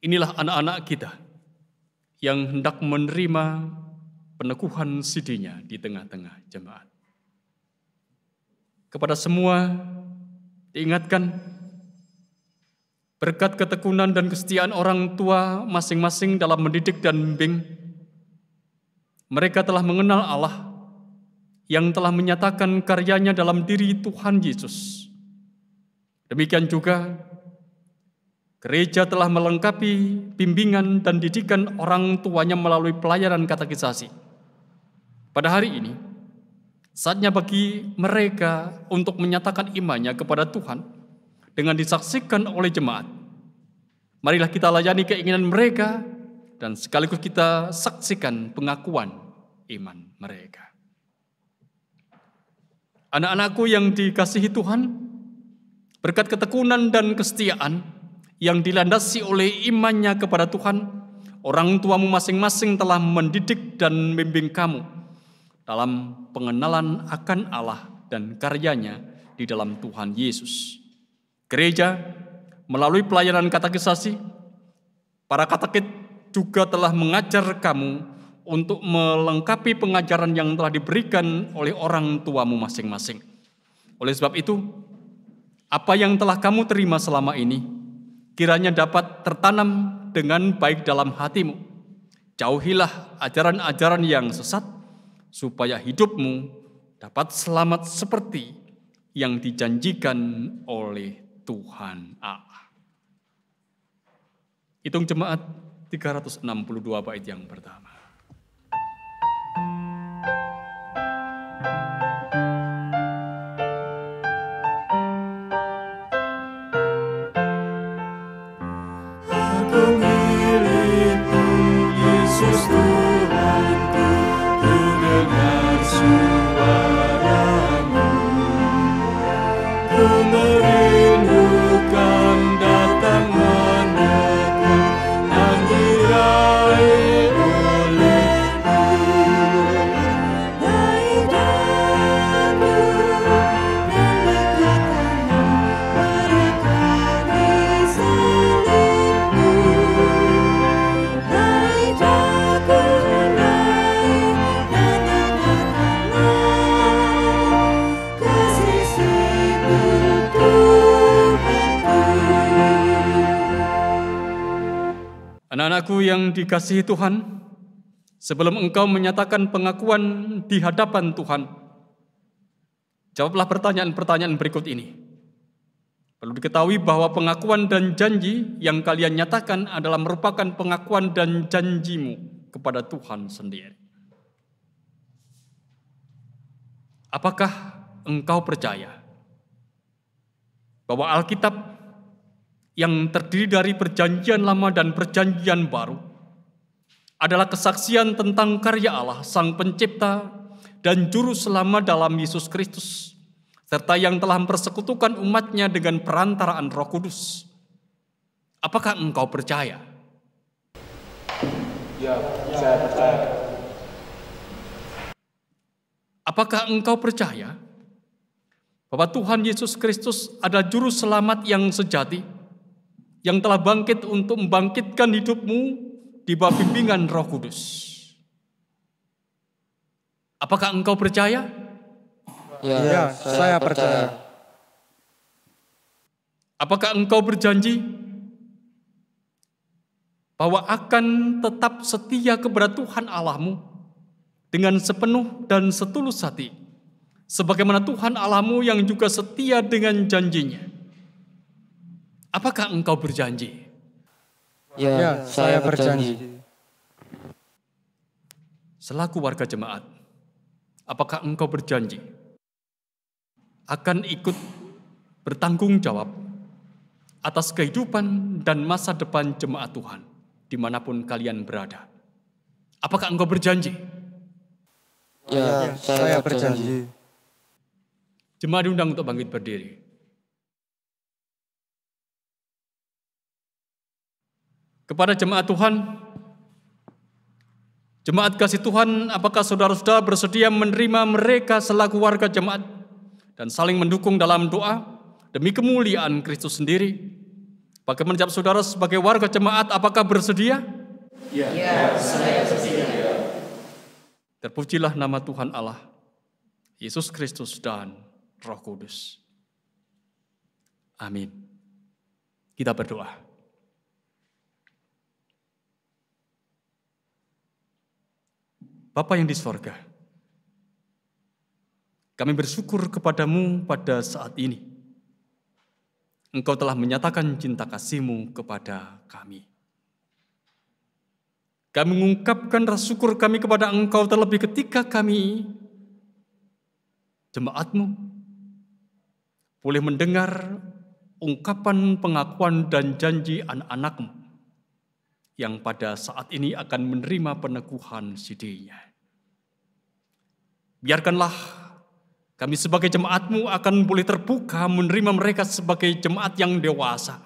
inilah anak-anak kita yang hendak menerima peneguhan sidinya di tengah-tengah jemaat. Kepada semua diingatkan, berkat ketekunan dan kesetiaan orang tua masing-masing dalam mendidik dan membimbing, mereka telah mengenal Allah yang telah menyatakan karyanya dalam diri Tuhan Yesus. Demikian juga, gereja telah melengkapi bimbingan dan didikan orang tuanya melalui pelayanan katekisasi. Pada hari ini, saatnya bagi mereka untuk menyatakan imannya kepada Tuhan dengan disaksikan oleh jemaat. Marilah kita layani keinginan mereka dan sekaligus kita saksikan pengakuan iman mereka. Anak-anakku yang dikasihi Tuhan, berkat ketekunan dan kesetiaan yang dilandasi oleh imannya kepada Tuhan, orang tuamu masing-masing telah mendidik dan membimbing kamu dalam pengenalan akan Allah dan karyanya di dalam Tuhan Yesus. Gereja melalui pelayanan katekisasi, para kateket juga telah mengajar kamu untuk melengkapi pengajaran yang telah diberikan oleh orang tuamu masing-masing. Oleh sebab itu, apa yang telah kamu terima selama ini, kiranya dapat tertanam dengan baik dalam hatimu. Jauhilah ajaran-ajaran yang sesat, supaya hidupmu dapat selamat seperti yang dijanjikan oleh Tuhan Allah. Hitung jemaat 362 bait yang pertama. Aku milikmu, Yesus Tuhanku, ku dengar suaramu. Ku merindukan datang mendekat dan diraih olehmu. Baik dagu dan berkatamu, berkati salibmu. Baik dagu naik dan dekatkanlah ke sisimu Tuhanku. Anak-anakku yang dikasihi Tuhan, sebelum engkau menyatakan pengakuan di hadapan Tuhan, jawablah pertanyaan-pertanyaan berikut ini. Perlu diketahui bahwa pengakuan dan janji yang kalian nyatakan adalah merupakan pengakuan dan janjimu kepada Tuhan sendiri. Apakah engkau percaya bahwa Alkitab yang terdiri dari Perjanjian Lama dan Perjanjian Baru adalah kesaksian tentang karya Allah, Sang Pencipta dan Juru Selamat dalam Yesus Kristus, serta yang telah mempersekutukan umatnya dengan perantaraan Roh Kudus? Apakah engkau percaya? Ya, saya percaya. Apakah engkau percaya bahwa Tuhan Yesus Kristus adalah Juru Selamat yang sejati, yang telah bangkit untuk membangkitkan hidupmu di bawah bimbingan Roh Kudus? Apakah engkau percaya? Ya, saya percaya. Apakah engkau berjanji bahwa akan tetap setia kepada Tuhan Allahmu dengan sepenuh dan setulus hati, sebagaimana Tuhan Allahmu yang juga setia dengan janjinya? Apakah engkau berjanji? Ya, saya berjanji. Selaku warga jemaat, apakah engkau berjanji akan ikut bertanggung jawab atas kehidupan dan masa depan jemaat Tuhan dimanapun kalian berada? Apakah engkau berjanji? Ya, saya berjanji. Jemaat diundang untuk bangkit berdiri. Kepada jemaat Tuhan, jemaat kasih Tuhan, apakah saudara-saudara bersedia menerima mereka selaku warga jemaat dan saling mendukung dalam doa demi kemuliaan Kristus sendiri? Bagaimana jawab saudara sebagai warga jemaat, apakah bersedia? Ya, saya bersedia. Terpujilah nama Tuhan Allah, Yesus Kristus dan Roh Kudus. Amin. Kita berdoa. Bapa yang di sorga, kami bersyukur kepadamu pada saat ini. Engkau telah menyatakan cinta kasih-Mu kepada kami. Kami mengungkapkan rasa syukur kami kepada Engkau terlebih ketika kami, jemaat-Mu, boleh mendengar ungkapan pengakuan dan janji anak-anak-Mu yang pada saat ini akan menerima peneguhan sidenya. Biarkanlah kami sebagai jemaat-Mu akan boleh terbuka menerima mereka sebagai jemaat yang dewasa,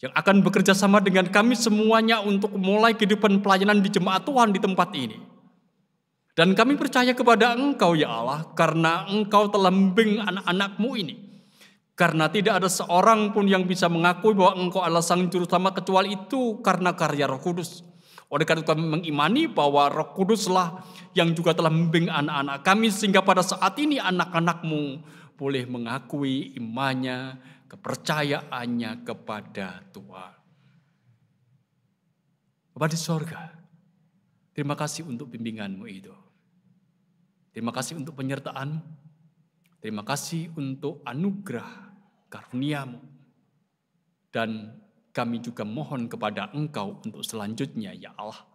yang akan bekerja sama dengan kami semuanya untuk mulai kehidupan pelayanan di jemaat Tuhan di tempat ini. Dan kami percaya kepada Engkau ya Allah, karena Engkau telah membimbing anak-anak-Mu ini. Karena tidak ada seorang pun yang bisa mengakui bahwa Engkau adalah Sang Juru Selamat kecuali itu karena karya Roh Kudus. Oleh karena itu kami mengimani bahwa Roh Kuduslah yang juga telah membimbing anak-anak kami, sehingga pada saat ini anak-anak-Mu boleh mengakui imannya, kepercayaannya kepada Tuhan. Bapa di sorga, terima kasih untuk bimbingan-Mu itu. Terima kasih untuk penyertaan-Mu. Terima kasih untuk anugerah karunia-Mu. Dan kami juga mohon kepada Engkau untuk selanjutnya ya Allah.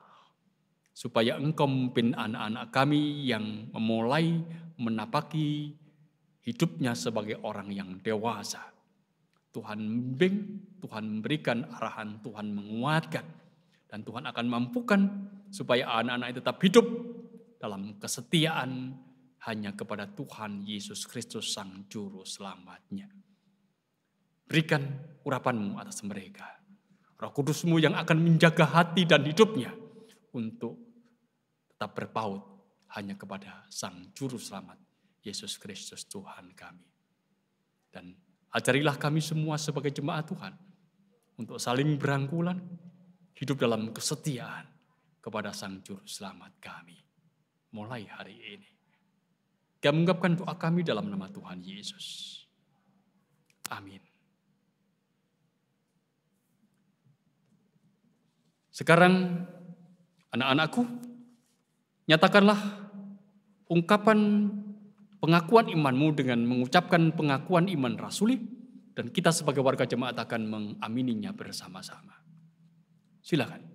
Supaya Engkau memimpin anak-anak kami yang memulai menapaki hidupnya sebagai orang yang dewasa. Tuhan membimbing, Tuhan memberikan arahan, Tuhan menguatkan. Dan Tuhan akan mampukan supaya anak-anak itu tetap hidup dalam kesetiaan hanya kepada Tuhan Yesus Kristus Sang Juru Selamatnya. Berikan urapan-Mu atas mereka. Roh Kudus-Mu yang akan menjaga hati dan hidupnya untuk tetap berpaut hanya kepada Sang Juru Selamat, Yesus Kristus Tuhan kami. Dan ajarilah kami semua sebagai jemaat Tuhan untuk saling berangkulan, hidup dalam kesetiaan kepada Sang Juru Selamat kami. Mulai hari ini. Kami mengucapkan doa kami dalam nama Tuhan Yesus. Amin. Sekarang anak-anakku, nyatakanlah ungkapan pengakuan imanmu dengan mengucapkan pengakuan iman rasuli, dan kita sebagai warga jemaat akan mengamininya bersama-sama. Silakan.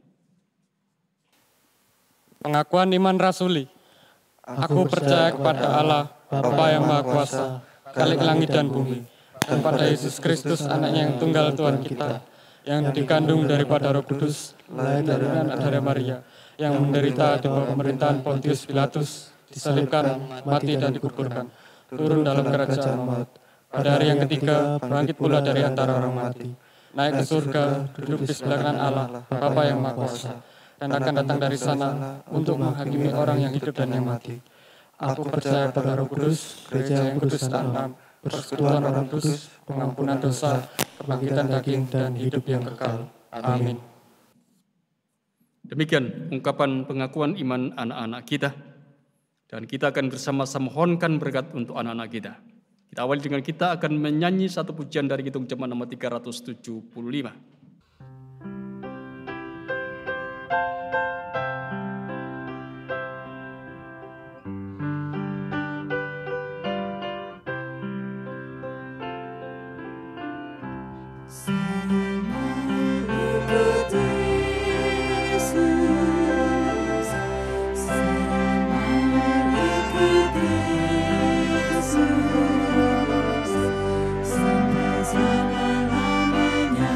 Pengakuan iman rasuli. Aku percaya kepada Allah, Bapa yang Maha Kuasa, Khalik langit dan bumi, dan pada Yesus Kristus, anaknya yang tunggal Tuhan kita, yang dikandung daripada Roh Kudus, lahir dari Maria, yang menderita di bawah pemerintahan Pontius Pilatus, disalibkan, mati dan dikuburkan, turun dalam kerajaan maut. Pada hari yang ketiga, bangkit pula dari antara orang mati, naik ke surga, duduk di sebelah kanan Allah, Bapa yang Maha Kuasa, dan akan datang dari sana untuk menghakimi orang yang hidup dan yang mati. Aku percaya pada Roh Kudus, gereja yang kudus dan am, persekutuan Roh Kudus, pengampunan dosa, kebangkitan daging, dan hidup yang kekal. Amin. Demikian ungkapan pengakuan iman anak-anak kita. Dan kita akan bersama-sama mohonkan berkat untuk anak-anak kita. Kita awali dengan kita akan menyanyi satu pujian dari Kidung Jemaat nomor 375. Sampai selama-lamanya.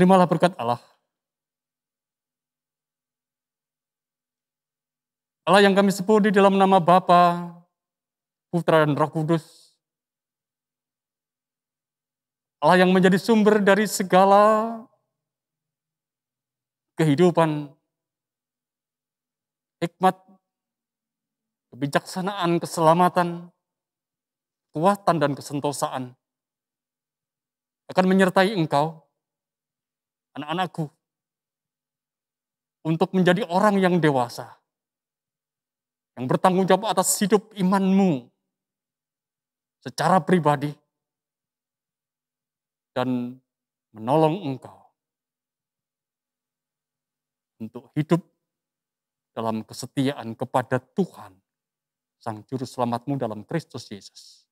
Terimalah berkat Allah. Allah yang kami sebut di dalam nama Bapa, Putra dan Roh Kudus. Allah yang menjadi sumber dari segala kehidupan, hikmat, kebijaksanaan, keselamatan, kekuatan dan kesentosaan akan menyertai engkau, anak-anakku, untuk menjadi orang yang dewasa, yang bertanggung jawab atas hidup imanmu secara pribadi, dan menolong engkau untuk hidup dalam kesetiaan kepada Tuhan, Sang Juru Selamatmu dalam Kristus Yesus,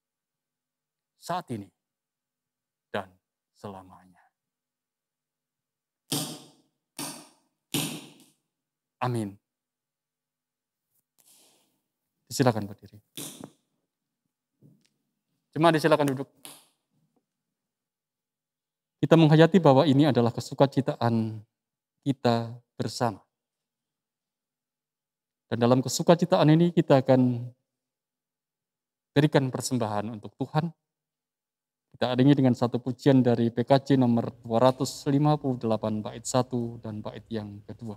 saat ini dan selamanya. Amin. Silakan berdiri. Jemaat silakan duduk. Kita menghayati bahwa ini adalah kesukacitaan kita bersama. Dan dalam kesukacitaan ini kita akan berikan persembahan untuk Tuhan. Kita iringi dengan satu pujian dari PKJ nomor 258 bait 1 dan bait yang kedua.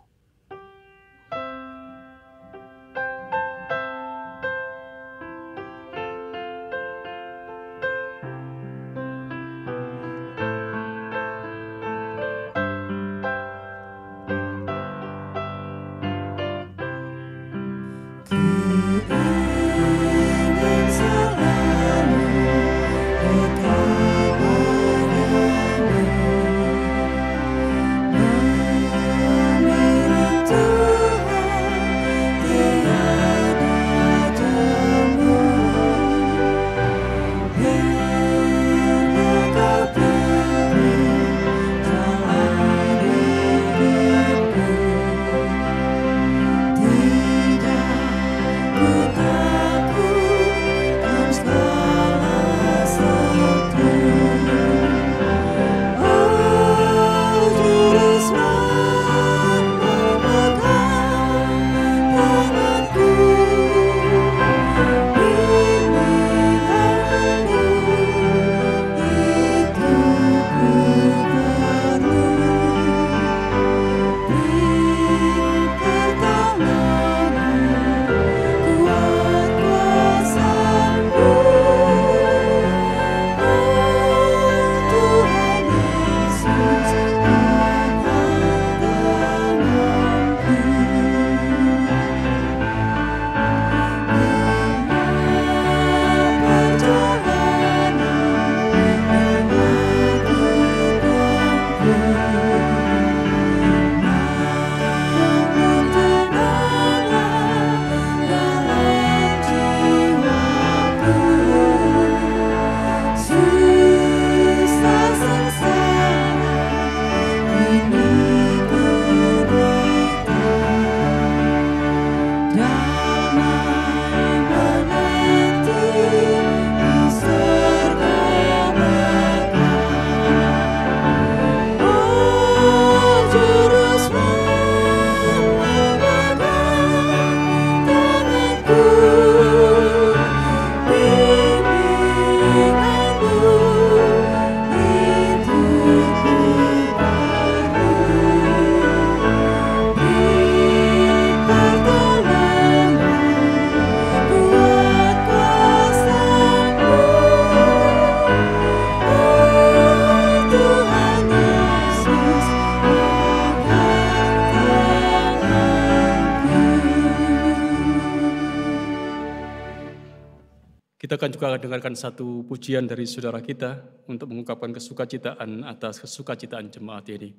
Kita akan juga dengarkan satu pujian dari saudara kita untuk mengungkapkan kesukacitaan atas kesukacitaan jemaat ini.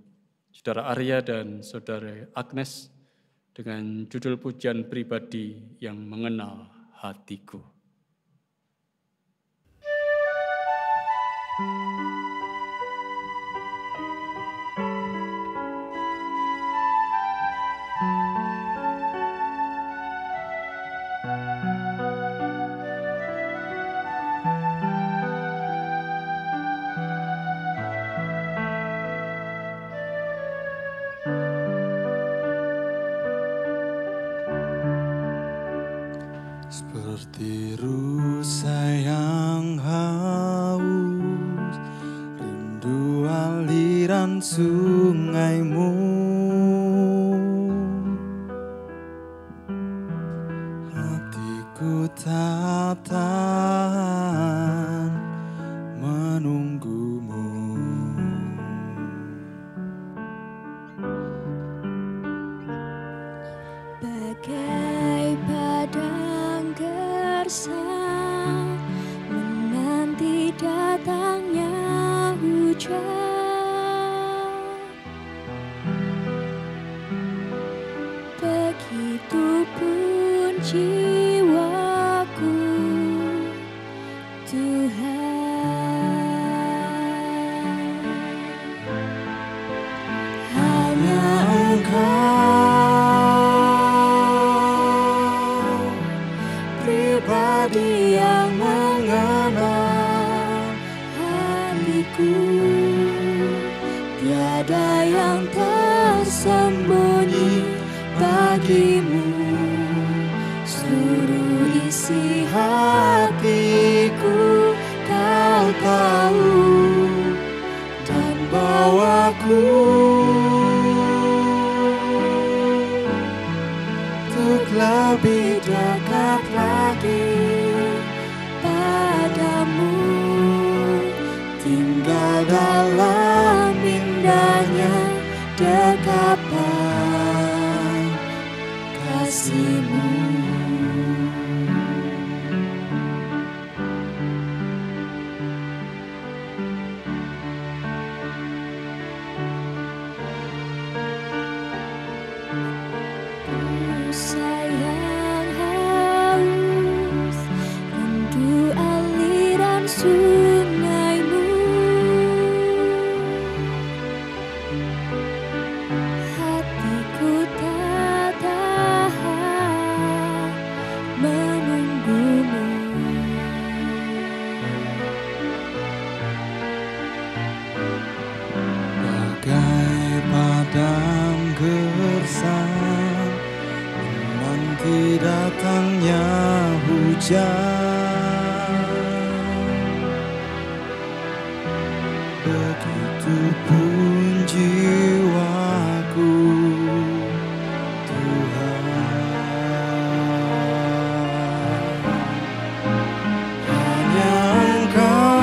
Saudara Arya dan saudara Agnes dengan judul pujian pribadi yang mengenal hatiku. sungaimu. Hatiku tak tahan menunggumu. Bagai padang gersang menanti datangnya hujan, begitupun jiwaku, Tuhan. Hanya Engkau pribadi yang mengenal hatiku, tiada yang tersembunyi bagimu. Seluruh isi hatiku Kau tahu, dan bawaku untuk lebih dekat lagi padamu, tinggal dalam indahnya dekapan kasih-Mu. Sayang haus rindu aliran sungaimu, hatiku tak tahan menunggumu. Bagai padang gersang menanti datangnya hujan, begitupun jiwaku, Tuhan. Hanya Engkau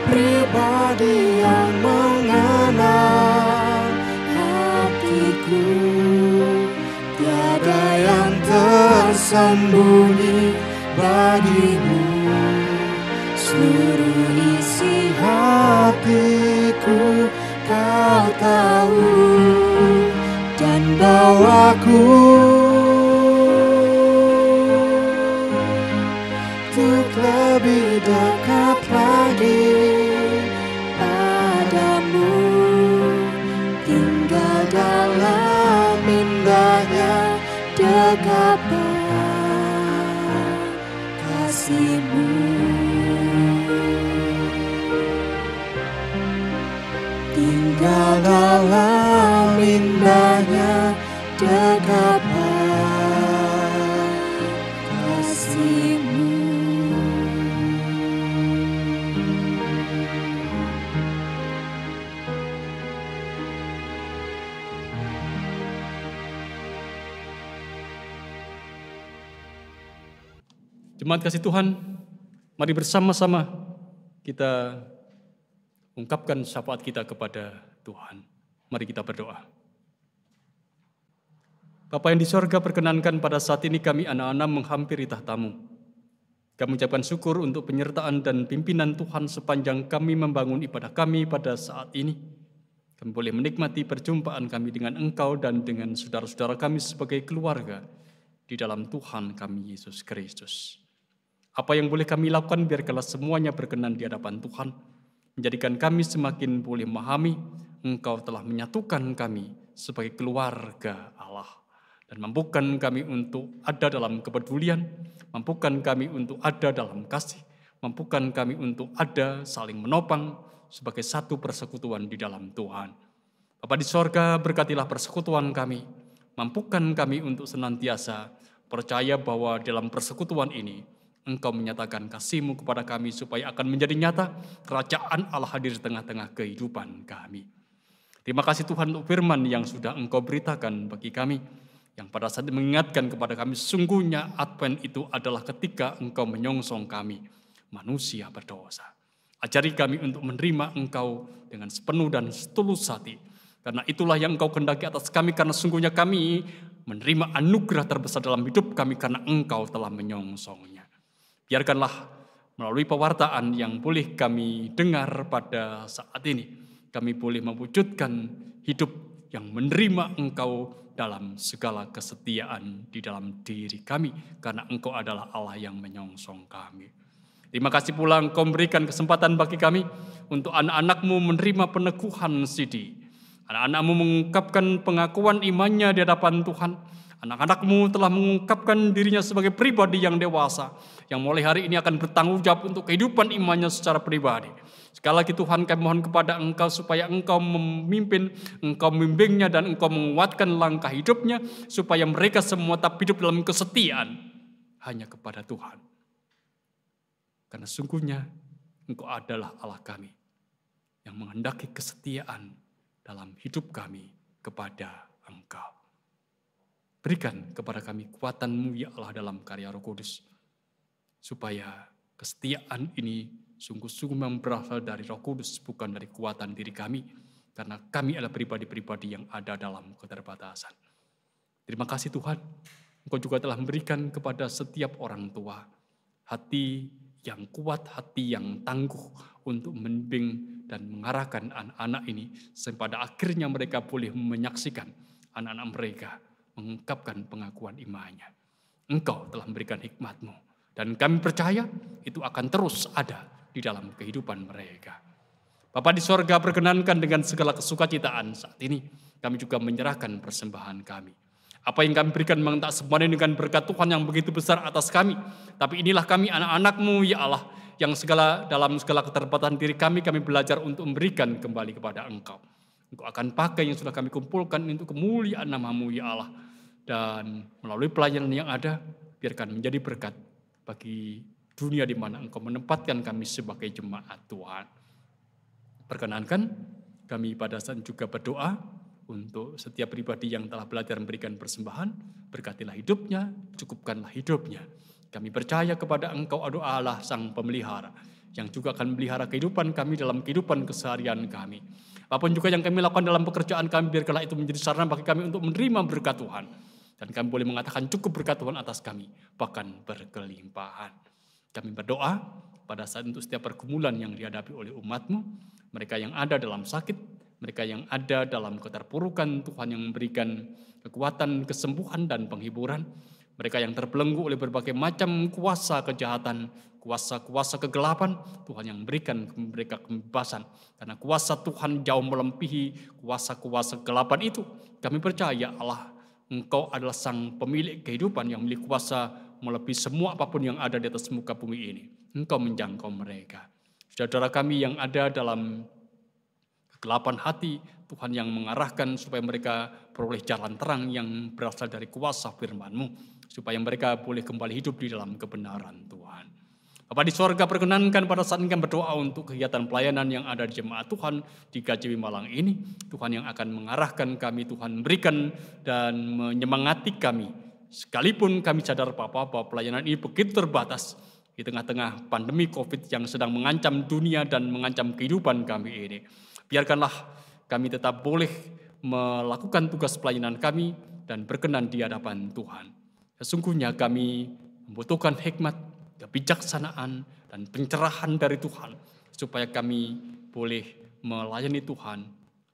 pribadi yang mengenal hatiku, tiada yang tersembunyi bagimu. Seluruh isi hatiku Kau tahu, dan bawaku untuk lebih dekat lagi padamu, tinggal dalam indahnya dekapan kasih-Mu, tinggal dalam indahnya dekapan kasih-Mu. Jemaat kasih Tuhan, mari bersama-sama kita ungkapkan syafaat kita kepada Tuhan. Mari kita berdoa. Bapa yang di sorga, perkenankan pada saat ini kami anak-anak menghampiri tahta-Mu. Kami ucapkan syukur untuk penyertaan dan pimpinan Tuhan sepanjang kami membangun ibadah kami pada saat ini. Kami boleh menikmati perjumpaan kami dengan Engkau dan dengan saudara-saudara kami sebagai keluarga di dalam Tuhan kami Yesus Kristus. Apa yang boleh kami lakukan biarkanlah semuanya berkenan di hadapan Tuhan, menjadikan kami semakin boleh memahami Engkau telah menyatukan kami sebagai keluarga Allah, dan mampukan kami untuk ada dalam kepedulian, mampukan kami untuk ada dalam kasih, mampukan kami untuk ada saling menopang sebagai satu persekutuan di dalam Tuhan. Bapa di sorga, berkatilah persekutuan kami, mampukan kami untuk senantiasa percaya bahwa dalam persekutuan ini Engkau menyatakan kasih-Mu kepada kami supaya akan menjadi nyata kerajaan Allah hadir di tengah-tengah kehidupan kami. Terima kasih Tuhan untuk firman yang sudah Engkau beritakan bagi kami, yang pada saat mengingatkan kepada kami sungguhnya Advent itu adalah ketika Engkau menyongsong kami, manusia berdosa. Ajari kami untuk menerima Engkau dengan sepenuh dan setulus hati, karena itulah yang Engkau kehendaki atas kami, karena sungguhnya kami menerima anugerah terbesar dalam hidup kami karena Engkau telah menyongsongnya. Biarkanlah melalui pewartaan yang boleh kami dengar pada saat ini, kami boleh mewujudkan hidup yang menerima Engkau dalam segala kesetiaan di dalam diri kami, karena Engkau adalah Allah yang menyongsong kami. Terima kasih pula Engkau memberikan kesempatan bagi kami untuk anak-anak-Mu menerima peneguhan sidi. Anak-anak-Mu mengungkapkan pengakuan imannya di hadapan Tuhan. Anak-anak-Mu telah mengungkapkan dirinya sebagai pribadi yang dewasa, yang mulai hari ini akan bertanggung jawab untuk kehidupan imannya secara pribadi. Sekali lagi Tuhan, kami mohon kepada Engkau supaya Engkau memimpin, Engkau membimbingnya, dan Engkau menguatkan langkah hidupnya, supaya mereka semua tetap hidup dalam kesetiaan hanya kepada Tuhan. Karena sungguhnya Engkau adalah Allah kami yang menghendaki kesetiaan dalam hidup kami kepada Engkau. Berikan kepada kami kekuatan-Mu ya Allah dalam karya Roh Kudus, supaya kesetiaan ini sungguh-sungguh berasal dari Roh Kudus, bukan dari kekuatan diri kami, karena kami adalah pribadi-pribadi yang ada dalam keterbatasan. Terima kasih Tuhan, Engkau juga telah memberikan kepada setiap orang tua hati yang kuat, hati yang tangguh untuk membimbing dan mengarahkan anak-anak ini, sampai pada akhirnya mereka boleh menyaksikan anak-anak mereka mengungkapkan pengakuan imannya. Engkau telah memberikan hikmat-Mu, dan kami percaya itu akan terus ada di dalam kehidupan mereka. Bapa di sorga, perkenankan dengan segala kesukacitaan saat ini, kami juga menyerahkan persembahan kami. Apa yang kami berikan memang tak semuanya dengan berkat Tuhan yang begitu besar atas kami, tapi inilah kami anak-anak-Mu ya Allah, yang dalam segala keterbatasan diri kami belajar untuk memberikan kembali kepada Engkau. Engkau akan pakai yang sudah kami kumpulkan untuk kemuliaan nama-Mu ya Allah. Dan melalui pelayanan yang ada, biarkan menjadi berkat bagi dunia di mana Engkau menempatkan kami sebagai jemaat Tuhan. Perkenankan kami pada saat juga berdoa untuk setiap pribadi yang telah belajar memberikan persembahan, berkatilah hidupnya, cukupkanlah hidupnya. Kami percaya kepada Engkau Allah Sang Pemelihara, yang juga akan memelihara kehidupan kami dalam kehidupan keseharian kami. Apapun juga yang kami lakukan dalam pekerjaan kami, biarkanlah itu menjadi sarana bagi kami untuk menerima berkat Tuhan. Dan kami boleh mengatakan cukup berkat Tuhan atas kami, bahkan berkelimpahan. Kami berdoa pada saat untuk setiap pergumulan yang dihadapi oleh umat-Mu, mereka yang ada dalam sakit, mereka yang ada dalam keterpurukan, Tuhan yang memberikan kekuatan, kesembuhan, dan penghiburan. Mereka yang terbelenggu oleh berbagai macam kuasa kejahatan, kuasa-kuasa kegelapan, Tuhan yang memberikan mereka kebebasan. Karena kuasa Tuhan jauh melebihi kuasa-kuasa kegelapan itu. Kami percaya Allah, Engkau adalah Sang Pemilik kehidupan yang memiliki kuasa melebihi semua apapun yang ada di atas muka bumi ini. Engkau menjangkau mereka. Saudara kami yang ada dalam kegelapan hati, Tuhan yang mengarahkan supaya mereka peroleh jalan terang yang berasal dari kuasa firman-Mu, supaya mereka boleh kembali hidup di dalam kebenaran Tuhan. Bapa di sorga, perkenankan pada saat ini kami berdoa untuk kegiatan pelayanan yang ada di jemaat Tuhan di KJW Malang ini. Tuhan yang akan mengarahkan kami, Tuhan memberikan dan menyemangati kami. Sekalipun kami sadar bahwa pelayanan ini begitu terbatas di tengah-tengah pandemi COVID yang sedang mengancam dunia dan mengancam kehidupan kami ini. Biarkanlah kami tetap boleh melakukan tugas pelayanan kami dan berkenan di hadapan Tuhan. Sesungguhnya kami membutuhkan hikmat, kebijaksanaan, dan pencerahan dari Tuhan, supaya kami boleh melayani Tuhan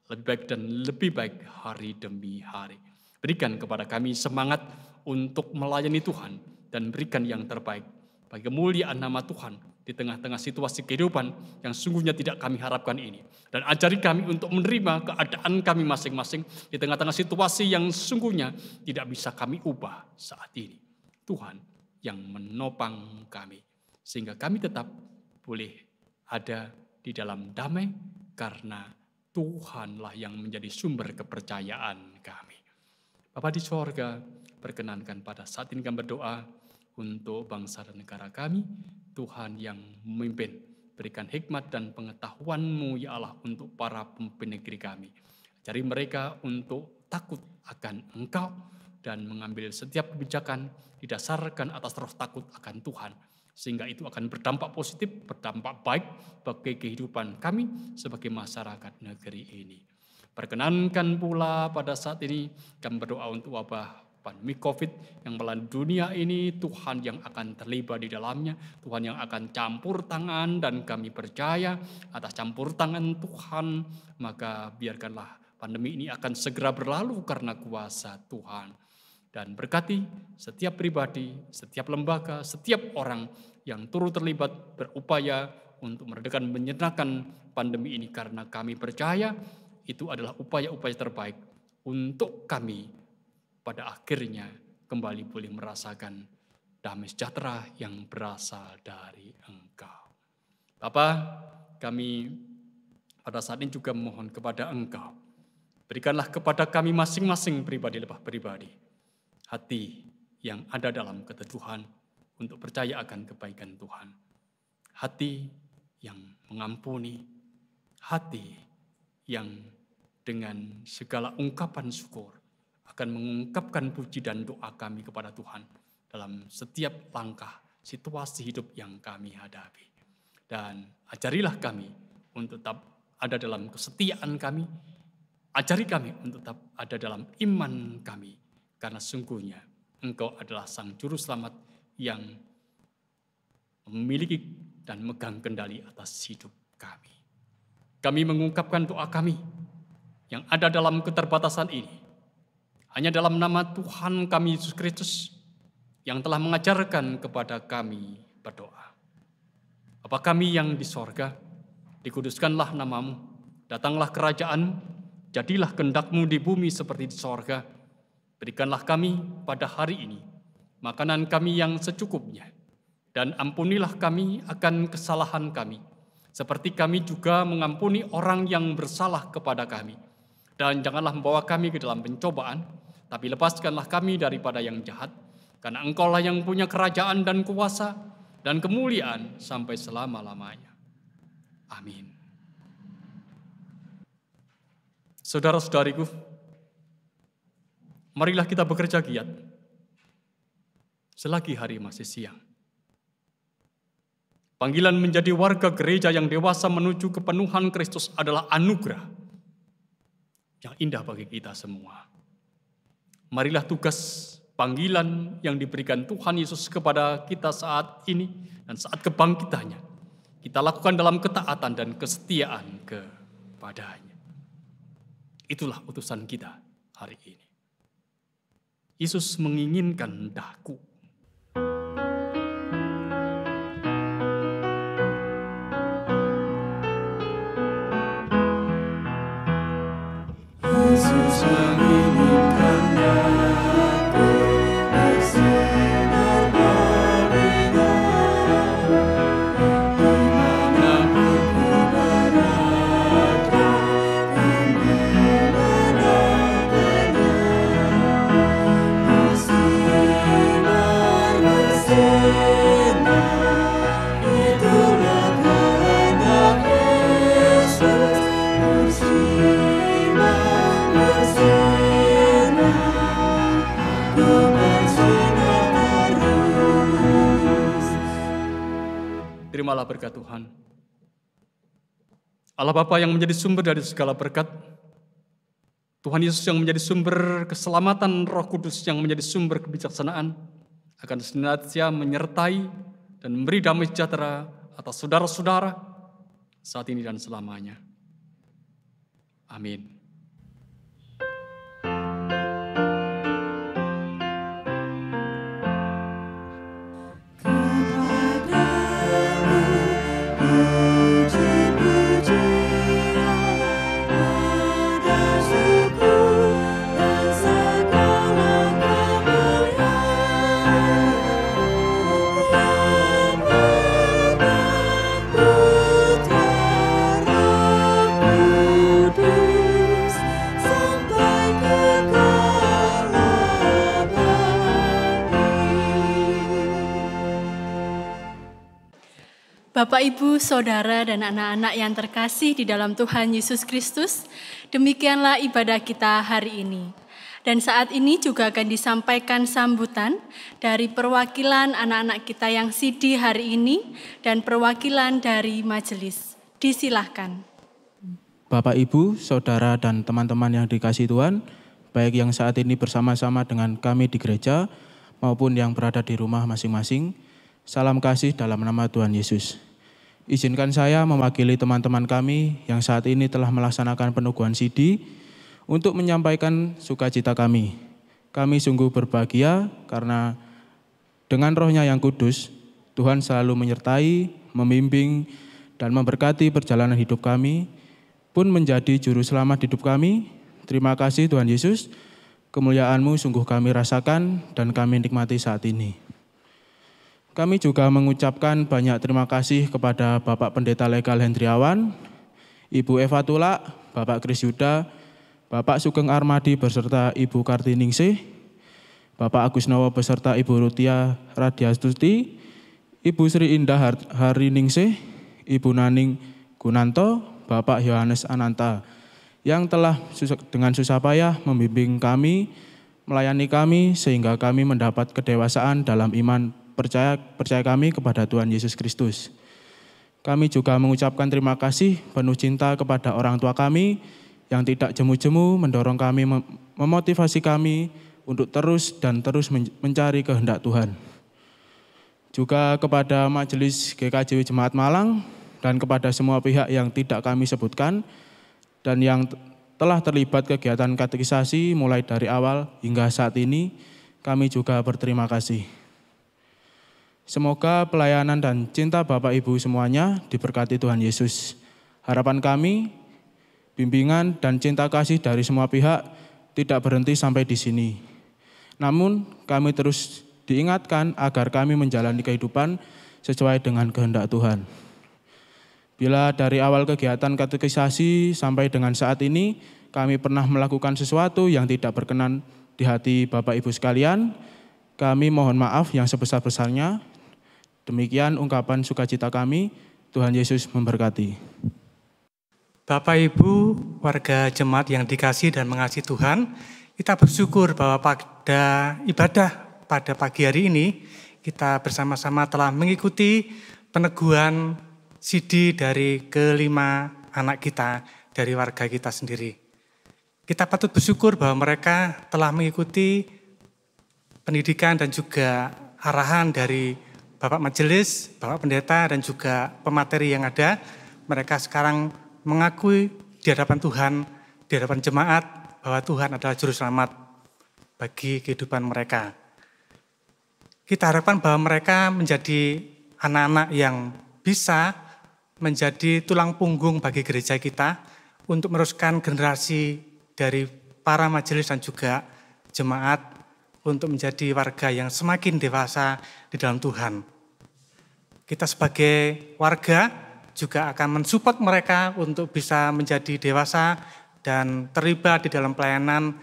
lebih baik dan lebih baik hari demi hari. Berikan kepada kami semangat untuk melayani Tuhan dan berikan yang terbaik bagi kemuliaan nama Tuhan di tengah-tengah situasi kehidupan yang sungguhnya tidak kami harapkan ini. Dan ajari kami untuk menerima keadaan kami masing-masing di tengah-tengah situasi yang sungguhnya tidak bisa kami ubah saat ini. Tuhan yang menopang kami, sehingga kami tetap boleh ada di dalam damai, karena Tuhanlah yang menjadi sumber kepercayaan kami. Bapa di sorga, perkenankan pada saat ini kami berdoa untuk bangsa dan negara kami. Tuhan yang memimpin, berikan hikmat dan pengetahuan-Mu ya Allah untuk para pemimpin negeri kami. Ajari mereka untuk takut akan Engkau dan mengambil setiap kebijakan didasarkan atas roh takut akan Tuhan. Sehingga itu akan berdampak positif, berdampak baik bagi kehidupan kami sebagai masyarakat negeri ini. Perkenankan pula pada saat ini kami berdoa untuk wabah pandemi COVID yang melanda dunia ini, Tuhan yang akan terlibat di dalamnya, Tuhan yang akan campur tangan, dan kami percaya atas campur tangan Tuhan, maka biarkanlah pandemi ini akan segera berlalu karena kuasa Tuhan. Dan berkati setiap pribadi, setiap lembaga, setiap orang yang turut terlibat berupaya untuk meredakan menyenangkan pandemi ini, karena kami percaya itu adalah upaya-upaya terbaik untuk kami pada akhirnya kembali boleh merasakan damai sejahtera yang berasal dari Engkau. Bapa, kami pada saat ini juga memohon kepada Engkau, berikanlah kepada kami masing-masing pribadi hati yang ada dalam keteduhan untuk percaya akan kebaikan Tuhan. Hati yang mengampuni, hati yang dengan segala ungkapan syukur akan mengungkapkan puji dan doa kami kepada Tuhan dalam setiap langkah situasi hidup yang kami hadapi. Dan ajarilah kami untuk tetap ada dalam kesetiaan kami, ajari kami untuk tetap ada dalam iman kami, karena sungguhnya Engkau adalah Sang Juru Selamat yang memiliki dan megang kendali atas hidup kami. Kami mengungkapkan doa kami yang ada dalam keterbatasan ini hanya dalam nama Tuhan kami Yesus Kristus yang telah mengajarkan kepada kami berdoa. Bapa kami yang di sorga, dikuduskanlah namamu, datanglah kerajaan-Mu, jadilah kehendak-Mu di bumi seperti di sorga. Berikanlah kami pada hari ini makanan kami yang secukupnya, dan ampunilah kami akan kesalahan kami, seperti kami juga mengampuni orang yang bersalah kepada kami. Dan janganlah membawa kami ke dalam pencobaan, tapi lepaskanlah kami daripada yang jahat, karena Engkau-lah yang punya kerajaan dan kuasa dan kemuliaan sampai selama-lamanya. Amin. Saudara-saudariku, marilah kita bekerja giat selagi hari masih siang. Panggilan menjadi warga gereja yang dewasa menuju kepenuhan Kristus adalah anugerah yang indah bagi kita semua. Marilah tugas panggilan yang diberikan Tuhan Yesus kepada kita saat ini dan saat kebangkitannya kita lakukan dalam ketaatan dan kesetiaan kepadanya. Itulah utusan kita hari ini. Yesus menginginkan daku. Yesus menginginkan daku bersinar berbeda, dimanapun ku berada, demi menangganya. Bersinar, itulah kehendak Yesus. Terimalah berkat Tuhan. Allah Bapa yang menjadi sumber dari segala berkat, Tuhan Yesus yang menjadi sumber keselamatan, Roh Kudus yang menjadi sumber kebijaksanaan, akan senantiasa menyertai dan memberi damai sejahtera atas saudara-saudara saat ini dan selamanya. Amin. Putra Roh Kudus. Bapak, Ibu, Saudara, dan anak-anak yang terkasih di dalam Tuhan Yesus Kristus, demikianlah ibadah kita hari ini. Dan saat ini juga akan disampaikan sambutan dari perwakilan anak-anak kita yang sidi hari ini dan perwakilan dari majelis. Disilahkan. Bapak, Ibu, Saudara, dan teman-teman yang dikasihi Tuhan, baik yang saat ini bersama-sama dengan kami di gereja maupun yang berada di rumah masing-masing, salam kasih dalam nama Tuhan Yesus. Izinkan saya mewakili teman-teman kami yang saat ini telah melaksanakan peneguhan sidi untuk menyampaikan sukacita kami. Kami sungguh berbahagia karena dengan Roh-Nya yang kudus, Tuhan selalu menyertai, membimbing, dan memberkati perjalanan hidup kami, pun menjadi juru selamat hidup kami. Terima kasih Tuhan Yesus, kemuliaan-Mu sungguh kami rasakan dan kami nikmati saat ini. Kami juga mengucapkan banyak terima kasih kepada Bapak Pendeta Legal Hendriawan, Ibu Eva Tulak, Bapak Kris Yuda, Bapak Sugeng Armadi beserta Ibu Kartiningsih, Bapak Agus Nowo beserta Ibu Rutia Radiastuti, Ibu Sri Indah Hariningsih, Ibu Naning Gunanto, Bapak Yohanes Ananta, yang telah dengan susah payah membimbing kami, melayani kami sehingga kami mendapat kedewasaan dalam iman percaya kami kepada Tuhan Yesus Kristus. Kami juga mengucapkan terima kasih penuh cinta kepada orang tua kami yang tidak jemu-jemu mendorong kami, memotivasi kami untuk terus mencari kehendak Tuhan. Juga kepada Majelis GKJW Jemaat Malang dan kepada semua pihak yang tidak kami sebutkan dan yang telah terlibat kegiatan katekisasi mulai dari awal hingga saat ini, kami juga berterima kasih. Semoga pelayanan dan cinta Bapak Ibu semuanya diberkati Tuhan Yesus. Harapan kami, bimbingan dan cinta kasih dari semua pihak tidak berhenti sampai di sini. Namun kami terus diingatkan agar kami menjalani kehidupan sesuai dengan kehendak Tuhan. Bila dari awal kegiatan katekisasi sampai dengan saat ini kami pernah melakukan sesuatu yang tidak berkenan di hati Bapak Ibu sekalian, kami mohon maaf yang sebesar-besarnya. Demikian ungkapan sukacita kami. Tuhan Yesus memberkati. Bapak Ibu, warga jemaat yang dikasihi dan mengasihi Tuhan, kita bersyukur bahwa pada ibadah pada pagi hari ini, kita bersama-sama telah mengikuti peneguhan sidi dari kelima anak kita, dari warga kita sendiri. Kita patut bersyukur bahwa mereka telah mengikuti pendidikan dan juga arahan dari Bapak Majelis, Bapak Pendeta, dan juga pemateri yang ada. Mereka sekarang mengakui di hadapan Tuhan, di hadapan jemaat, bahwa Tuhan adalah juru selamat bagi kehidupan mereka. Kita harapkan bahwa mereka menjadi anak-anak yang bisa menjadi tulang punggung bagi gereja kita untuk meneruskan generasi dari para majelis dan juga jemaat untuk menjadi warga yang semakin dewasa di dalam Tuhan. Kita sebagai warga juga akan mensupport mereka untuk bisa menjadi dewasa dan terlibat di dalam pelayanan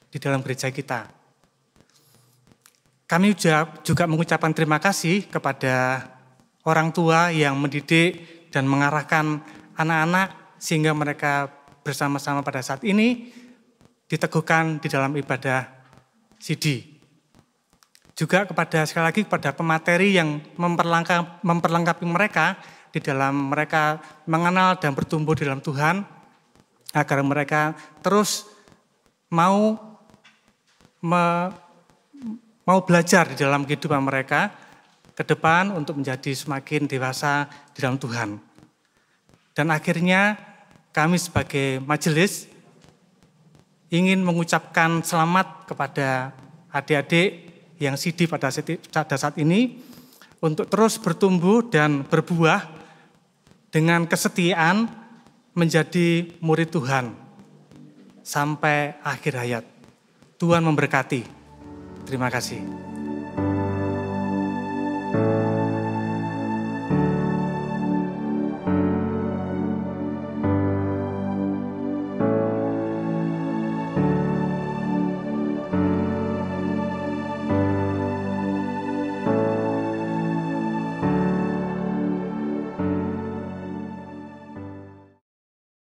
di dalam gereja kita. Kami juga mengucapkan terima kasih kepada orang tua yang mendidik dan mengarahkan anak-anak sehingga mereka bersama-sama pada saat ini diteguhkan di dalam ibadah sidi. Juga sekali lagi kepada pemateri yang memperlengkapi mereka di dalam mereka mengenal dan bertumbuh di dalam Tuhan, agar mereka terus mau belajar di dalam kehidupan mereka ke depan untuk menjadi semakin dewasa di dalam Tuhan. Dan akhirnya kami sebagai majelis ingin mengucapkan selamat kepada adik-adik yang sidi pada saat ini untuk terus bertumbuh dan berbuah dengan kesetiaan menjadi murid Tuhan sampai akhir hayat. Tuhan memberkati. Terima kasih.